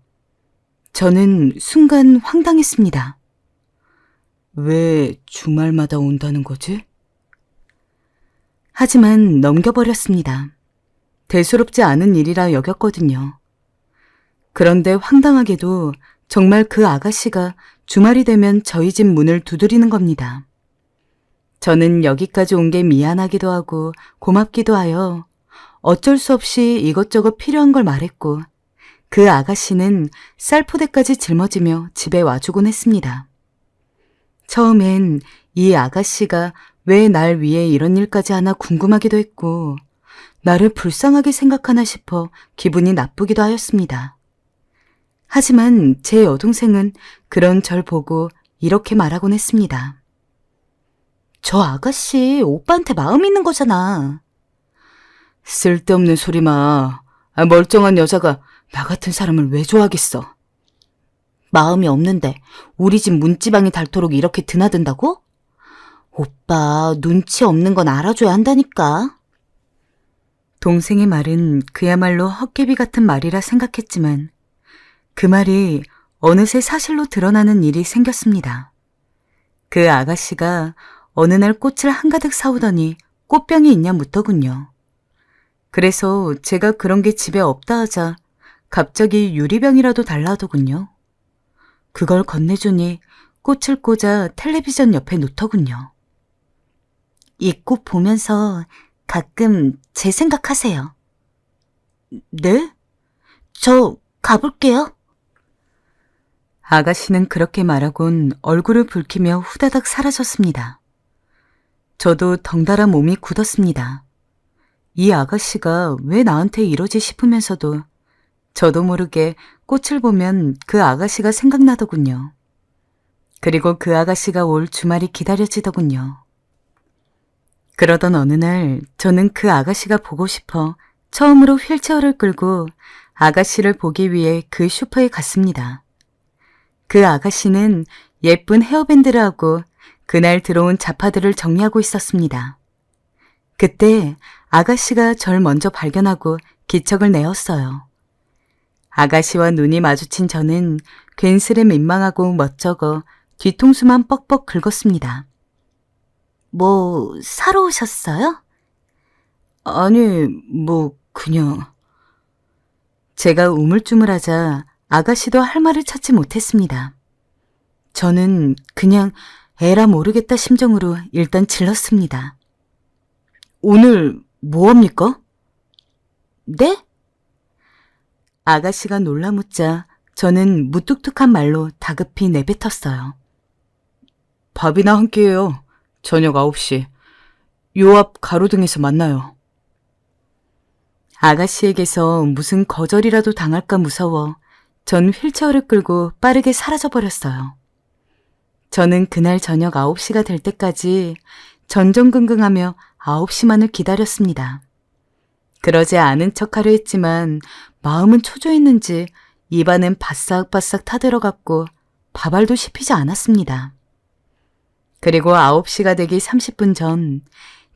저는 순간 황당했습니다. 왜 주말마다 온다는 거지? 하지만 넘겨버렸습니다. 대수롭지 않은 일이라 여겼거든요. 그런데 황당하게도 정말 그 아가씨가 주말이 되면 저희 집 문을 두드리는 겁니다. 저는 여기까지 온 게 미안하기도 하고 고맙기도 하여 어쩔 수 없이 이것저것 필요한 걸 말했고 그 아가씨는 쌀포대까지 짊어지며 집에 와주곤 했습니다. 처음엔 이 아가씨가 왜 날 위해 이런 일까지 하나 궁금하기도 했고 나를 불쌍하게 생각하나 싶어 기분이 나쁘기도 하였습니다. 하지만 제 여동생은 그런 절 보고 이렇게 말하곤 했습니다. 저 아가씨 오빠한테 마음 있는 거잖아. 쓸데없는 소리 마. 멀쩡한 여자가 나 같은 사람을 왜 좋아하겠어. 마음이 없는데 우리 집 문지방이 닳도록 이렇게 드나든다고? 오빠 눈치 없는 건 알아줘야 한다니까. 동생의 말은 그야말로 헛개비 같은 말이라 생각했지만 그 말이 어느새 사실로 드러나는 일이 생겼습니다. 그 아가씨가 어느 날 꽃을 한가득 사오더니 꽃병이 있냐 묻더군요. 그래서 제가 그런 게 집에 없다 하자 갑자기 유리병이라도 달라 하더군요. 그걸 건네주니 꽃을 꽂아 텔레비전 옆에 놓더군요. 이 꽃 보면서 가끔 제 생각하세요. 네? 저 가볼게요. 아가씨는 그렇게 말하곤 얼굴을 붉히며 후다닥 사라졌습니다. 저도 덩달아 몸이 굳었습니다. 이 아가씨가 왜 나한테 이러지 싶으면서도 저도 모르게 꽃을 보면 그 아가씨가 생각나더군요. 그리고 그 아가씨가 올 주말이 기다려지더군요. 그러던 어느 날 저는 그 아가씨가 보고 싶어 처음으로 휠체어를 끌고 아가씨를 보기 위해 그 슈퍼에 갔습니다. 그 아가씨는 예쁜 헤어밴드를 하고 그날 들어온 자파들을 정리하고 있었습니다. 그때 아가씨가 절 먼저 발견하고 기척을 내었어요. 아가씨와 눈이 마주친 저는 괜스레 민망하고 멋쩍어 뒤통수만 뻑뻑 긁었습니다. 뭐 사러 오셨어요? 아니, 그냥. 제가 우물쭈물하자 아가씨도 할 말을 찾지 못했습니다. 저는 그냥 에라 모르겠다 심정으로 일단 질렀습니다. 오늘 뭐 합니까? 네? 아가씨가 놀라묻자 저는 무뚝뚝한 말로 다급히 내뱉었어요. 밥이나 한 끼예요. 저녁 9시. 요 앞 가로등에서 만나요. 아가씨에게서 무슨 거절이라도 당할까 무서워 전 휠체어를 끌고 빠르게 사라져버렸어요. 저는 그날 저녁 9시가 될 때까지 전전긍긍하며 9시만을 기다렸습니다. 그러지 않은 척하려 했지만 마음은 초조했는지 입안은 바싹바싹 타들어갔고 밥알도 씹히지 않았습니다. 그리고 9시가 되기 30분 전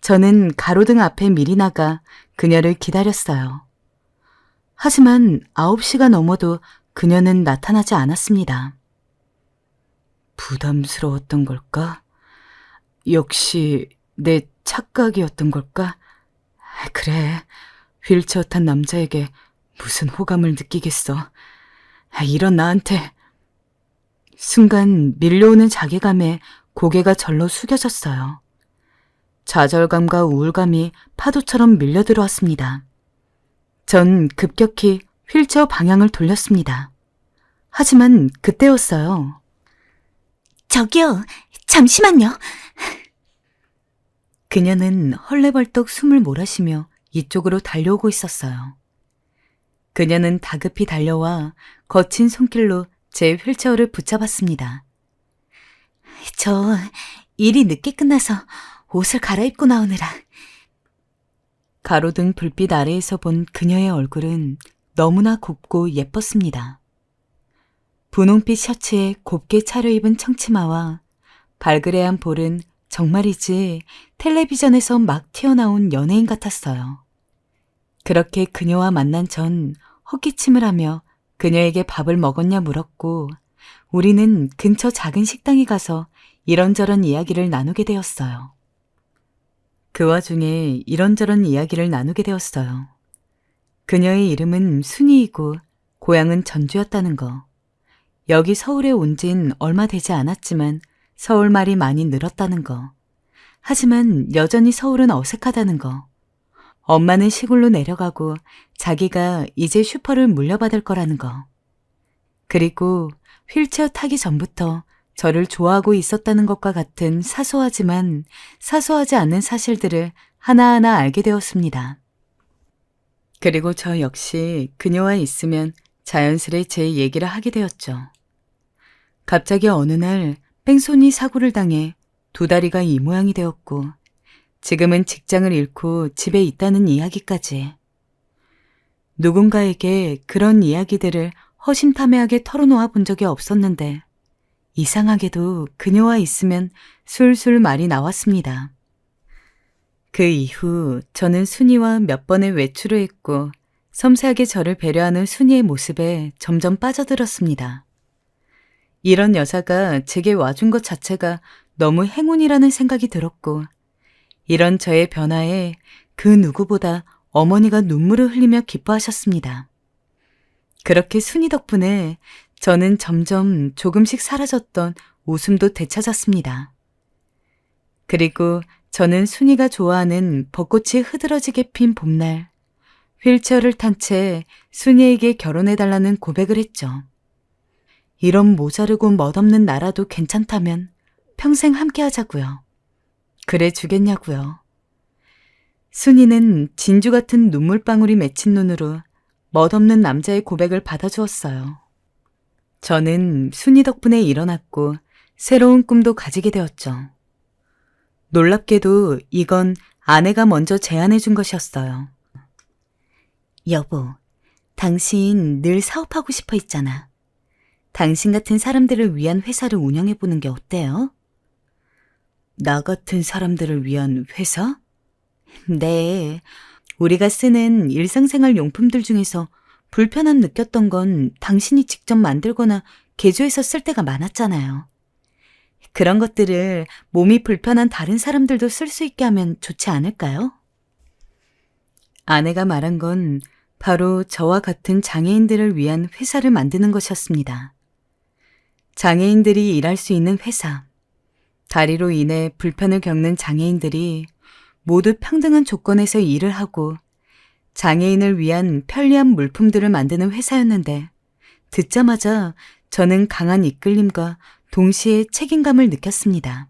저는 가로등 앞에 미리 나가 그녀를 기다렸어요. 하지만 9시가 넘어도 그녀는 나타나지 않았습니다. 부담스러웠던 걸까? 역시 내 착각이었던 걸까? 그래, 휠체어 탄 남자에게 무슨 호감을 느끼겠어. 이런 나한테. 순간 밀려오는 자괴감에 고개가 절로 숙여졌어요. 좌절감과 우울감이 파도처럼 밀려들어왔습니다. 전 급격히 휠체어 방향을 돌렸습니다. 하지만 그때였어요. 저기요, 잠시만요. 그녀는 헐레벌떡 숨을 몰아쉬며 이쪽으로 달려오고 있었어요. 그녀는 다급히 달려와 거친 손길로 제 휠체어를 붙잡았습니다. 저 일이 늦게 끝나서 옷을 갈아입고 나오느라. 가로등 불빛 아래에서 본 그녀의 얼굴은 너무나 곱고 예뻤습니다. 분홍빛 셔츠에 곱게 차려입은 청치마와 발그레한 볼은 정말이지 텔레비전에서 막 튀어나온 연예인 같았어요. 그렇게 그녀와 만난 전 헛기침을 하며 그녀에게 밥을 먹었냐 물었고 우리는 근처 작은 식당에 가서 이런저런 이야기를 나누게 되었어요. 그 와중에 이런저런 이야기를 나누게 되었어요. 그녀의 이름은 순이이고 고향은 전주였다는 거. 여기 서울에 온 진 얼마 되지 않았지만 서울말이 많이 늘었다는 거. 하지만 여전히 서울은 어색하다는 거. 엄마는 시골로 내려가고 자기가 이제 슈퍼를 물려받을 거라는 거. 그리고 휠체어 타기 전부터 저를 좋아하고 있었다는 것과 같은 사소하지만 사소하지 않은 사실들을 하나하나 알게 되었습니다. 그리고 저 역시 그녀와 있으면 자연스레 제 얘기를 하게 되었죠. 갑자기 어느 날 뺑소니 사고를 당해 두 다리가 이 모양이 되었고 지금은 직장을 잃고 집에 있다는 이야기까지. 누군가에게 그런 이야기들을 허심탄회하게 털어놓아 본 적이 없었는데 이상하게도 그녀와 있으면 술술 말이 나왔습니다. 그 이후 저는 순이와 몇 번의 외출을 했고 섬세하게 저를 배려하는 순이의 모습에 점점 빠져들었습니다. 이런 여자가 제게 와준 것 자체가 너무 행운이라는 생각이 들었고 이런 저의 변화에 그 누구보다 어머니가 눈물을 흘리며 기뻐하셨습니다. 그렇게 순이 덕분에 저는 점점 조금씩 사라졌던 웃음도 되찾았습니다. 그리고 저는 순이가 좋아하는 벚꽃이 흐드러지게 핀 봄날, 휠체어를 탄 채 순이에게 결혼해달라는 고백을 했죠. 이런 모자르고 멋없는 나라도 괜찮다면 평생 함께하자고요. 그래 주겠냐고요. 순이는 진주 같은 눈물방울이 맺힌 눈으로 멋없는 남자의 고백을 받아주었어요. 저는 순이 덕분에 일어났고 새로운 꿈도 가지게 되었죠. 놀랍게도 이건 아내가 먼저 제안해 준 것이었어요. 여보, 당신 늘 사업하고 싶어 했잖아. 당신 같은 사람들을 위한 회사를 운영해보는 게 어때요? 나 같은 사람들을 위한 회사? 네, 우리가 쓰는 일상생활 용품들 중에서 불편함 느꼈던 건 당신이 직접 만들거나 개조해서 쓸 때가 많았잖아요. 그런 것들을 몸이 불편한 다른 사람들도 쓸 수 있게 하면 좋지 않을까요? 아내가 말한 건 바로 저와 같은 장애인들을 위한 회사를 만드는 것이었습니다. 장애인들이 일할 수 있는 회사, 다리로 인해 불편을 겪는 장애인들이 모두 평등한 조건에서 일을 하고 장애인을 위한 편리한 물품들을 만드는 회사였는데 듣자마자 저는 강한 이끌림과 동시에 책임감을 느꼈습니다.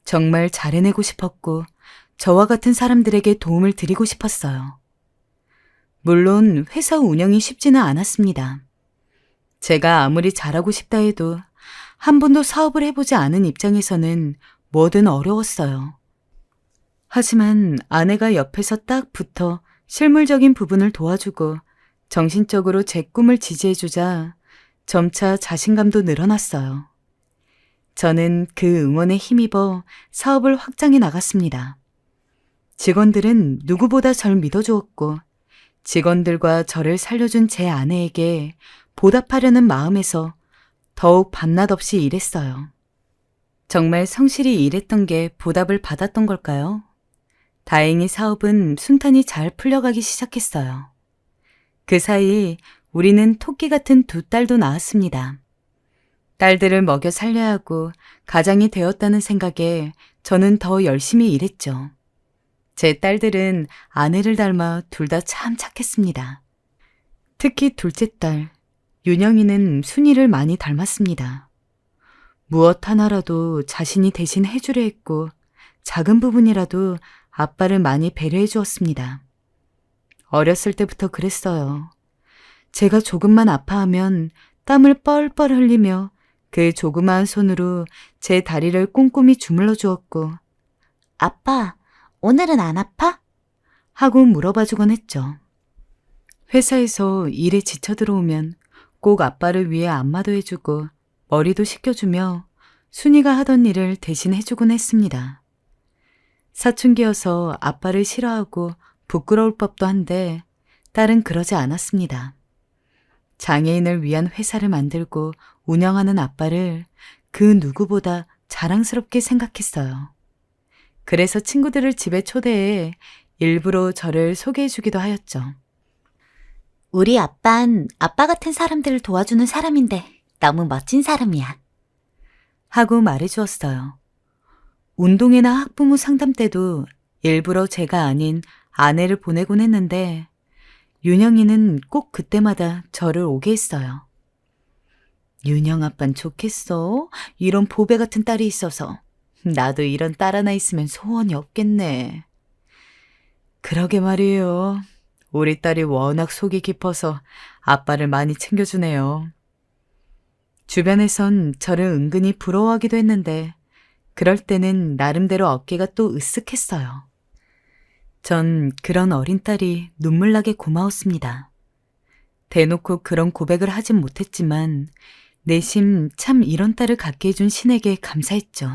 정말 잘해내고 싶었고 저와 같은 사람들에게 도움을 드리고 싶었어요. 물론 회사 운영이 쉽지는 않았습니다. 제가 아무리 잘하고 싶다 해도 한 번도 사업을 해보지 않은 입장에서는 뭐든 어려웠어요. 하지만 아내가 옆에서 딱 붙어 실물적인 부분을 도와주고 정신적으로 제 꿈을 지지해주자 점차 자신감도 늘어났어요. 저는 그 응원에 힘입어 사업을 확장해 나갔습니다. 직원들은 누구보다 절 믿어주었고 직원들과 저를 살려준 제 아내에게 보답하려는 마음에서 더욱 밤낮 없이 일했어요. 정말 성실히 일했던 게 보답을 받았던 걸까요? 다행히 사업은 순탄히 잘 풀려가기 시작했어요. 그 사이 우리는 토끼 같은 두 딸도 낳았습니다. 딸들을 먹여 살려야 하고 가장이 되었다는 생각에 저는 더 열심히 일했죠. 제 딸들은 아내를 닮아 둘 다 참 착했습니다. 특히 둘째 딸, 윤영이는 순이를 많이 닮았습니다. 무엇 하나라도 자신이 대신 해주려 했고 작은 부분이라도 아빠를 많이 배려해 주었습니다. 어렸을 때부터 그랬어요. 제가 조금만 아파하면 땀을 뻘뻘 흘리며 그 조그마한 손으로 제 다리를 꼼꼼히 주물러 주었고 아빠, 오늘은 안 아파? 하고 물어봐 주곤 했죠. 회사에서 일에 지쳐 들어오면 꼭 아빠를 위해 안마도 해주고 머리도 씻겨주며 순이가 하던 일을 대신 해주곤 했습니다. 사춘기여서 아빠를 싫어하고 부끄러울 법도 한데 딸은 그러지 않았습니다. 장애인을 위한 회사를 만들고 운영하는 아빠를 그 누구보다 자랑스럽게 생각했어요. 그래서 친구들을 집에 초대해 일부러 저를 소개해주기도 하였죠. 우리 아빤 아빠 같은 사람들을 도와주는 사람인데 너무 멋진 사람이야. 하고 말해주었어요. 운동회나 학부모 상담 때도 일부러 제가 아닌 아내를 보내곤 했는데 윤영이는 꼭 그때마다 저를 오게 했어요. 윤영 아빤 좋겠어? 이런 보배 같은 딸이 있어서. 나도 이런 딸 하나 있으면 소원이 없겠네. 그러게 말이에요. 우리 딸이 워낙 속이 깊어서 아빠를 많이 챙겨주네요. 주변에선 저를 은근히 부러워하기도 했는데 그럴 때는 나름대로 어깨가 또 으쓱했어요. 전 그런 어린 딸이 눈물나게 고마웠습니다. 대놓고 그런 고백을 하진 못했지만 내심 참 이런 딸을 갖게 해준 신에게 감사했죠.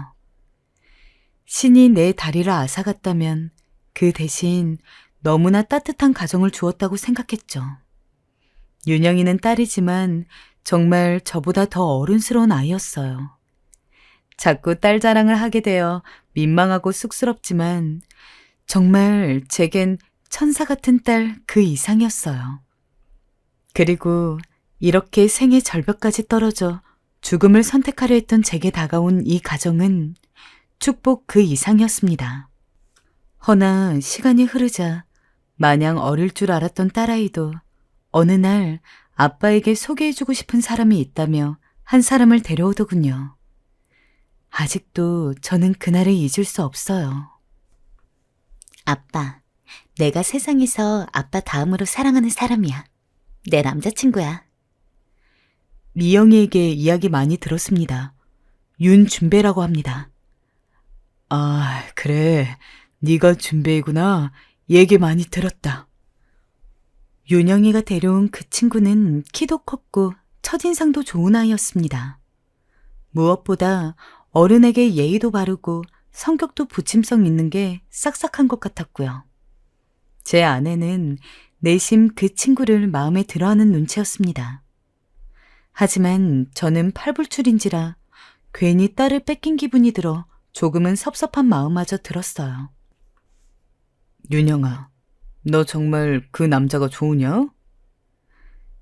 신이 내 다리를 앗아갔다면 그 대신 너무나 따뜻한 가정을 주었다고 생각했죠. 윤영이는 딸이지만 정말 저보다 더 어른스러운 아이였어요. 자꾸 딸 자랑을 하게 되어 민망하고 쑥스럽지만 정말 제겐 천사 같은 딸 그 이상이었어요. 그리고 이렇게 생의 절벽까지 떨어져 죽음을 선택하려 했던 제게 다가온 이 가정은 축복 그 이상이었습니다. 허나 시간이 흐르자 마냥 어릴 줄 알았던 딸아이도 어느 날 아빠에게 소개해주고 싶은 사람이 있다며 한 사람을 데려오더군요. 아직도 저는 그날을 잊을 수 없어요. 아빠, 내가 세상에서 아빠 다음으로 사랑하는 사람이야. 내 남자친구야. 미영이에게 이야기 많이 들었습니다. 윤준배라고 합니다. 아, 그래. 네가 준배이구나. 얘기 많이 들었다. 윤영이가 데려온 그 친구는 키도 컸고 첫인상도 좋은 아이였습니다. 무엇보다 어른에게 예의도 바르고 성격도 부침성 있는 게 싹싹한 것 같았고요. 제 아내는 내심 그 친구를 마음에 들어하는 눈치였습니다. 하지만 저는 팔불출인지라 괜히 딸을 뺏긴 기분이 들어 조금은 섭섭한 마음마저 들었어요. 윤영아, 너 정말 그 남자가 좋으냐?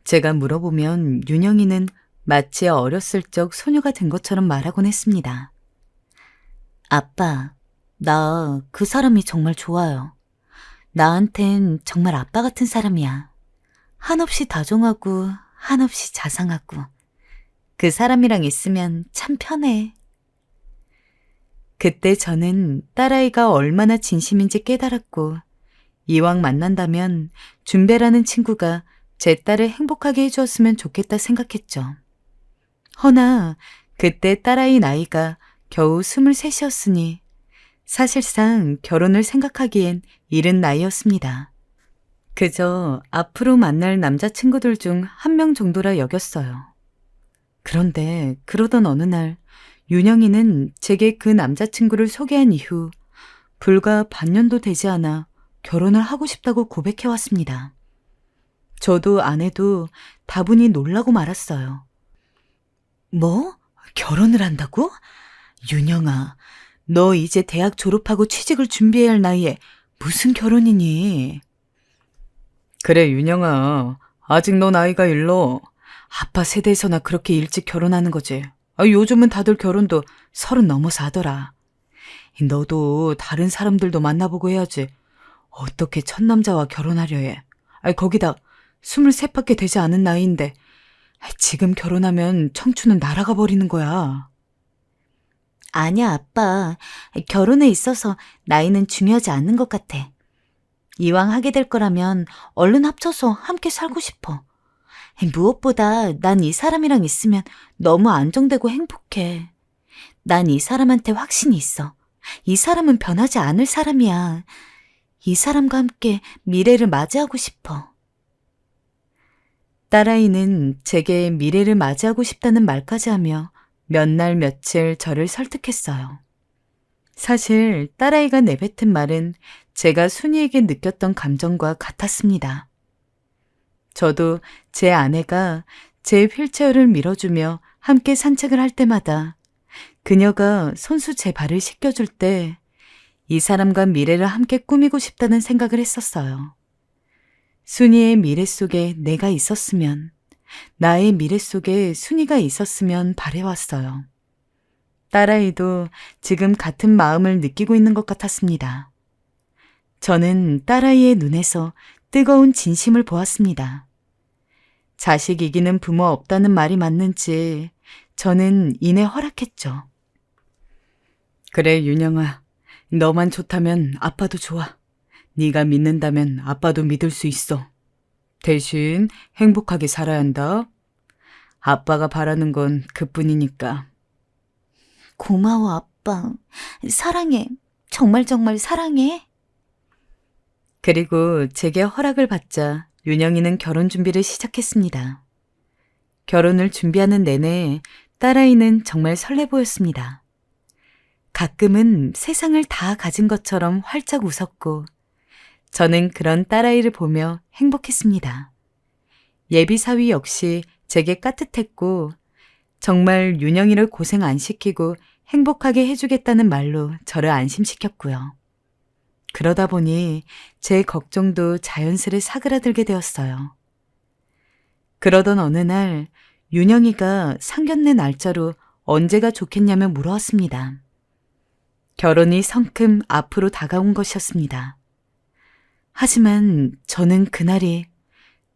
제가 물어보면 윤영이는 마치 어렸을 적 소녀가 된 것처럼 말하곤 했습니다. 아빠, 나 그 사람이 정말 좋아요. 나한텐 정말 아빠 같은 사람이야. 한없이 다정하고 한없이 자상하고 그 사람이랑 있으면 참 편해. 그때 저는 딸아이가 얼마나 진심인지 깨달았고 이왕 만난다면 준배라는 친구가 제 딸을 행복하게 해주었으면 좋겠다 생각했죠. 허나 그때 딸아이 나이가 겨우 23이었으니 사실상 결혼을 생각하기엔 이른 나이였습니다. 그저 앞으로 만날 남자친구들 중 한 명 정도라 여겼어요. 그런데 그러던 어느 날 윤영이는 제게 그 남자친구를 소개한 이후 불과 반년도 되지 않아 결혼을 하고 싶다고 고백해왔습니다. 저도 아내도 다분히 놀라고 말았어요. 뭐? 결혼을 한다고? 윤영아, 너 이제 대학 졸업하고 취직을 준비해야 할 나이에 무슨 결혼이니? 그래, 윤영아. 아직 너 나이가 일러. 아빠 세대에서나 그렇게 일찍 결혼하는 거지. 요즘은 다들 결혼도 30 넘어서 하더라. 너도 다른 사람들도 만나보고 해야지. 어떻게 첫 남자와 결혼하려 해. 거기다 23밖에 되지 않은 나이인데 지금 결혼하면 청춘은 날아가 버리는 거야. 아니야, 아빠. 결혼에 있어서 나이는 중요하지 않는 것 같아. 이왕 하게 될 거라면 얼른 합쳐서 함께 살고 싶어. 무엇보다 난 이 사람이랑 있으면 너무 안정되고 행복해. 난 이 사람한테 확신이 있어. 이 사람은 변하지 않을 사람이야. 이 사람과 함께 미래를 맞이하고 싶어. 딸아이는 제게 미래를 맞이하고 싶다는 말까지 하며 몇 날 며칠 저를 설득했어요. 사실 딸아이가 내뱉은 말은 제가 순이에게 느꼈던 감정과 같았습니다. 저도 제 아내가 제 휠체어를 밀어주며 함께 산책을 할 때마다 그녀가 손수 제 발을 씻겨줄 때 이 사람과 미래를 함께 꾸미고 싶다는 생각을 했었어요. 순이의 미래 속에 내가 있었으면, 나의 미래 속에 순이가 있었으면 바래왔어요. 딸아이도 지금 같은 마음을 느끼고 있는 것 같았습니다. 저는 딸아이의 눈에서 뜨거운 진심을 보았습니다. 자식 이기는 부모 없다는 말이 맞는지 저는 이내 허락했죠. 그래, 윤영아. 너만 좋다면 아빠도 좋아. 네가 믿는다면 아빠도 믿을 수 있어. 대신 행복하게 살아야 한다. 아빠가 바라는 건 그뿐이니까. 고마워, 아빠. 사랑해. 정말 정말 사랑해. 그리고 제게 허락을 받자 윤영이는 결혼 준비를 시작했습니다. 결혼을 준비하는 내내 딸아이는 정말 설레 보였습니다. 가끔은 세상을 다 가진 것처럼 활짝 웃었고 저는 그런 딸아이를 보며 행복했습니다. 예비사위 역시 제게 까뜻했고 정말 윤영이를 고생 안 시키고 행복하게 해주겠다는 말로 저를 안심시켰고요. 그러다 보니 제 걱정도 자연스레 사그라들게 되었어요. 그러던 어느 날 윤영이가 상견례 날짜로 언제가 좋겠냐며 물어왔습니다. 결혼이 성큼 앞으로 다가온 것이었습니다. 하지만 저는 그날이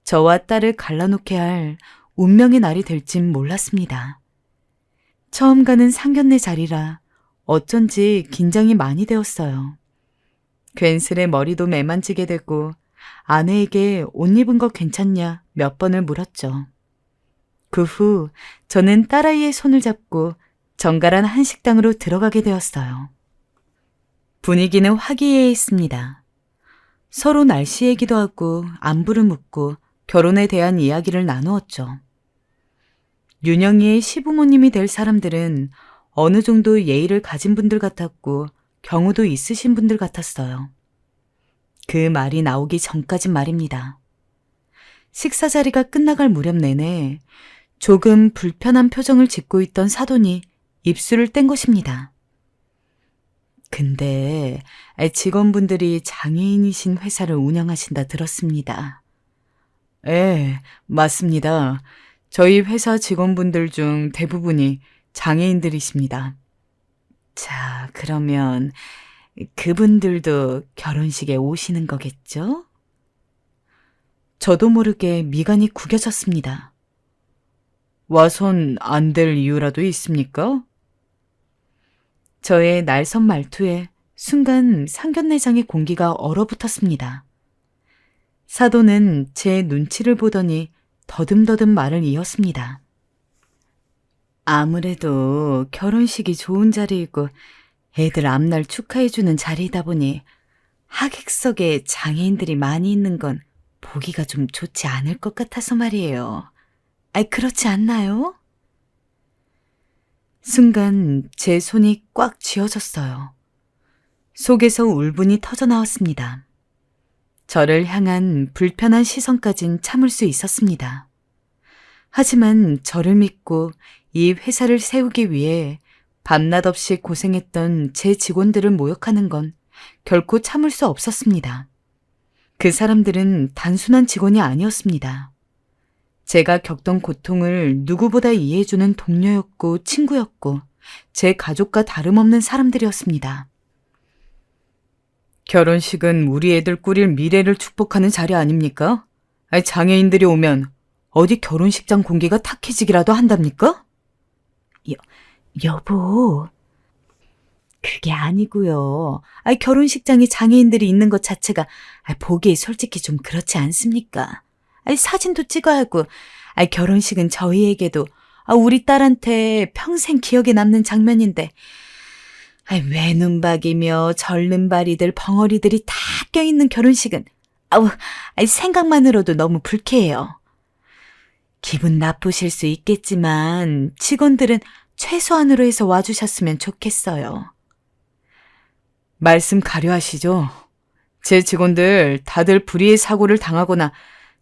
저와 딸을 갈라놓게 할 운명의 날이 될진 몰랐습니다. 처음 가는 상견례 자리라 어쩐지 긴장이 많이 되었어요. 괜스레 머리도 매만지게 되고 아내에게 옷 입은 거 괜찮냐 몇 번을 물었죠. 그 후 저는 딸아이의 손을 잡고 정갈한 한식당으로 들어가게 되었어요. 분위기는 화기애애했습니다. 서로 날씨 얘기도 하고 안부를 묻고 결혼에 대한 이야기를 나누었죠. 윤영이의 시부모님이 될 사람들은 어느 정도 예의를 가진 분들 같았고 경우도 있으신 분들 같았어요. 그 말이 나오기 전까진 말입니다. 식사 자리가 끝나갈 무렵 내내 조금 불편한 표정을 짓고 있던 사돈이 입술을 뗀 것입니다. 근데 직원분들이 장애인이신 회사를 운영하신다 들었습니다. 예, 맞습니다. 저희 회사 직원분들 중 대부분이 장애인들이십니다. 자, 그러면 그분들도 결혼식에 오시는 거겠죠? 저도 모르게 미간이 구겨졌습니다. 와선 안 될 이유라도 있습니까? 저의 날선 말투에 순간 상견례장의 공기가 얼어붙었습니다. 사돈은 제 눈치를 보더니 더듬더듬 말을 이었습니다. 아무래도 결혼식이 좋은 자리이고 애들 앞날 축하해주는 자리이다 보니 하객석에 장애인들이 많이 있는 건 보기가 좀 좋지 않을 것 같아서 말이에요. 그렇지 않나요? 순간 제 손이 꽉 쥐어졌어요. 속에서 울분이 터져나왔습니다. 저를 향한 불편한 시선까진 참을 수 있었습니다. 하지만 저를 믿고 이 회사를 세우기 위해 밤낮 없이 고생했던 제 직원들을 모욕하는 건 결코 참을 수 없었습니다. 그 사람들은 단순한 직원이 아니었습니다. 제가 겪던 고통을 누구보다 이해해주는 동료였고 친구였고 제 가족과 다름없는 사람들이었습니다. 결혼식은 우리 애들 꾸릴 미래를 축복하는 자리 아닙니까? 장애인들이 오면 어디 결혼식장 공기가 탁해지기라도 한답니까? 여보, 그게 아니고요. 결혼식장에 장애인들이 있는 것 자체가 보기에 솔직히 좀 그렇지 않습니까? 사진도 찍어야 하고, 결혼식은 저희에게도 우리 딸한테 평생 기억에 남는 장면인데, 외눈박이며 절름발이들 벙어리들이 다 껴있는 결혼식은 생각만으로도 너무 불쾌해요. 기분 나쁘실 수 있겠지만 직원들은 최소한으로 해서 와주셨으면 좋겠어요. 말씀 가려하시죠. 제 직원들 다들 불의의 사고를 당하거나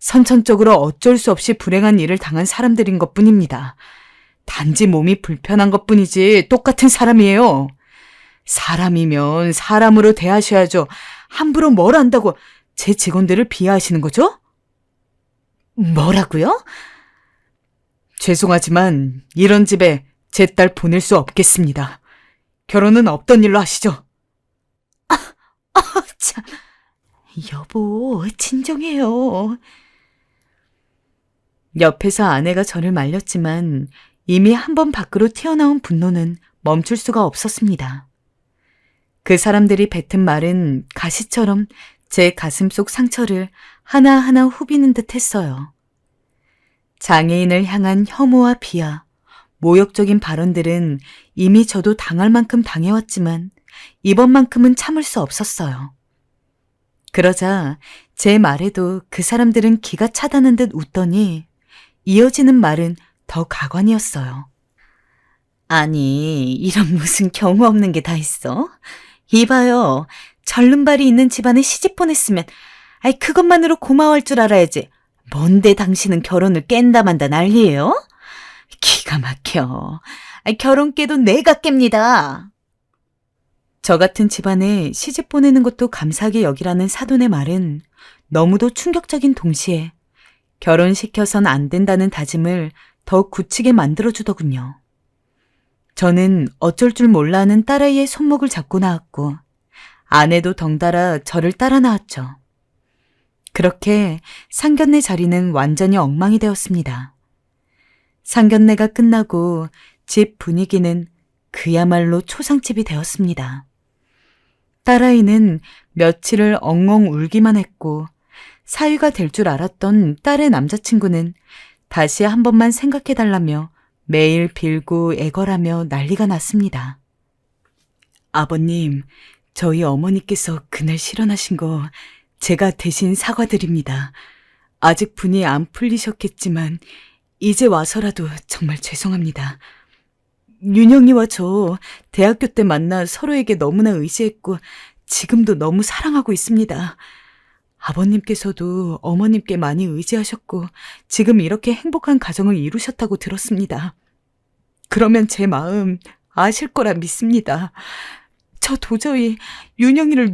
선천적으로 어쩔 수 없이 불행한 일을 당한 사람들인 것뿐입니다. 단지 몸이 불편한 것뿐이지 똑같은 사람이에요. 사람이면 사람으로 대하셔야죠. 함부로 뭘 안다고 제 직원들을 비하하시는 거죠? 뭐라고요? 죄송하지만 이런 집에 제 딸 보낼 수 없겠습니다. 결혼은 없던 일로 하시죠. 참. 여보, 진정해요. 옆에서 아내가 저를 말렸지만 이미 한 번 밖으로 튀어나온 분노는 멈출 수가 없었습니다. 그 사람들이 뱉은 말은 가시처럼 제 가슴 속 상처를 하나하나 후비는 듯 했어요. 장애인을 향한 혐오와 비하, 모욕적인 발언들은 이미 저도 당할 만큼 당해왔지만 이번만큼은 참을 수 없었어요. 그러자 제 말에도 그 사람들은 기가 차다는 듯 웃더니 이어지는 말은 더 가관이었어요. 아니, 이런 무슨 경우 없는 게 다 있어? 이봐요, 절름발이 있는 집안에 시집 보냈으면 그것만으로 고마워할 줄 알아야지. 뭔데 당신은 결혼을 깬다 만다 난리예요? 기가 막혀. 결혼 깨도 내가 깹니다. 저 같은 집안에 시집 보내는 것도 감사하게 여기라는 사돈의 말은 너무도 충격적인 동시에 결혼시켜선 안 된다는 다짐을 더 굳히게 만들어주더군요. 저는 어쩔 줄 몰라 하는 딸아이의 손목을 잡고 나왔고 아내도 덩달아 저를 따라 나왔죠. 그렇게 상견례 자리는 완전히 엉망이 되었습니다. 상견례가 끝나고 집 분위기는 그야말로 초상집이 되었습니다. 딸아이는 며칠을 엉엉 울기만 했고 사위가 될 줄 알았던 딸의 남자친구는 다시 한 번만 생각해달라며 매일 빌고 애걸하며 난리가 났습니다. 아버님, 저희 어머니께서 그날 실언하신 거 제가 대신 사과드립니다. 아직 분이 안 풀리셨겠지만 이제 와서라도 정말 죄송합니다. 윤영이와 저 대학교 때 만나 서로에게 너무나 의지했고 지금도 너무 사랑하고 있습니다. 아버님께서도 어머님께 많이 의지하셨고 지금 이렇게 행복한 가정을 이루셨다고 들었습니다. 그러면 제 마음 아실 거라 믿습니다. 저 도저히 윤영이를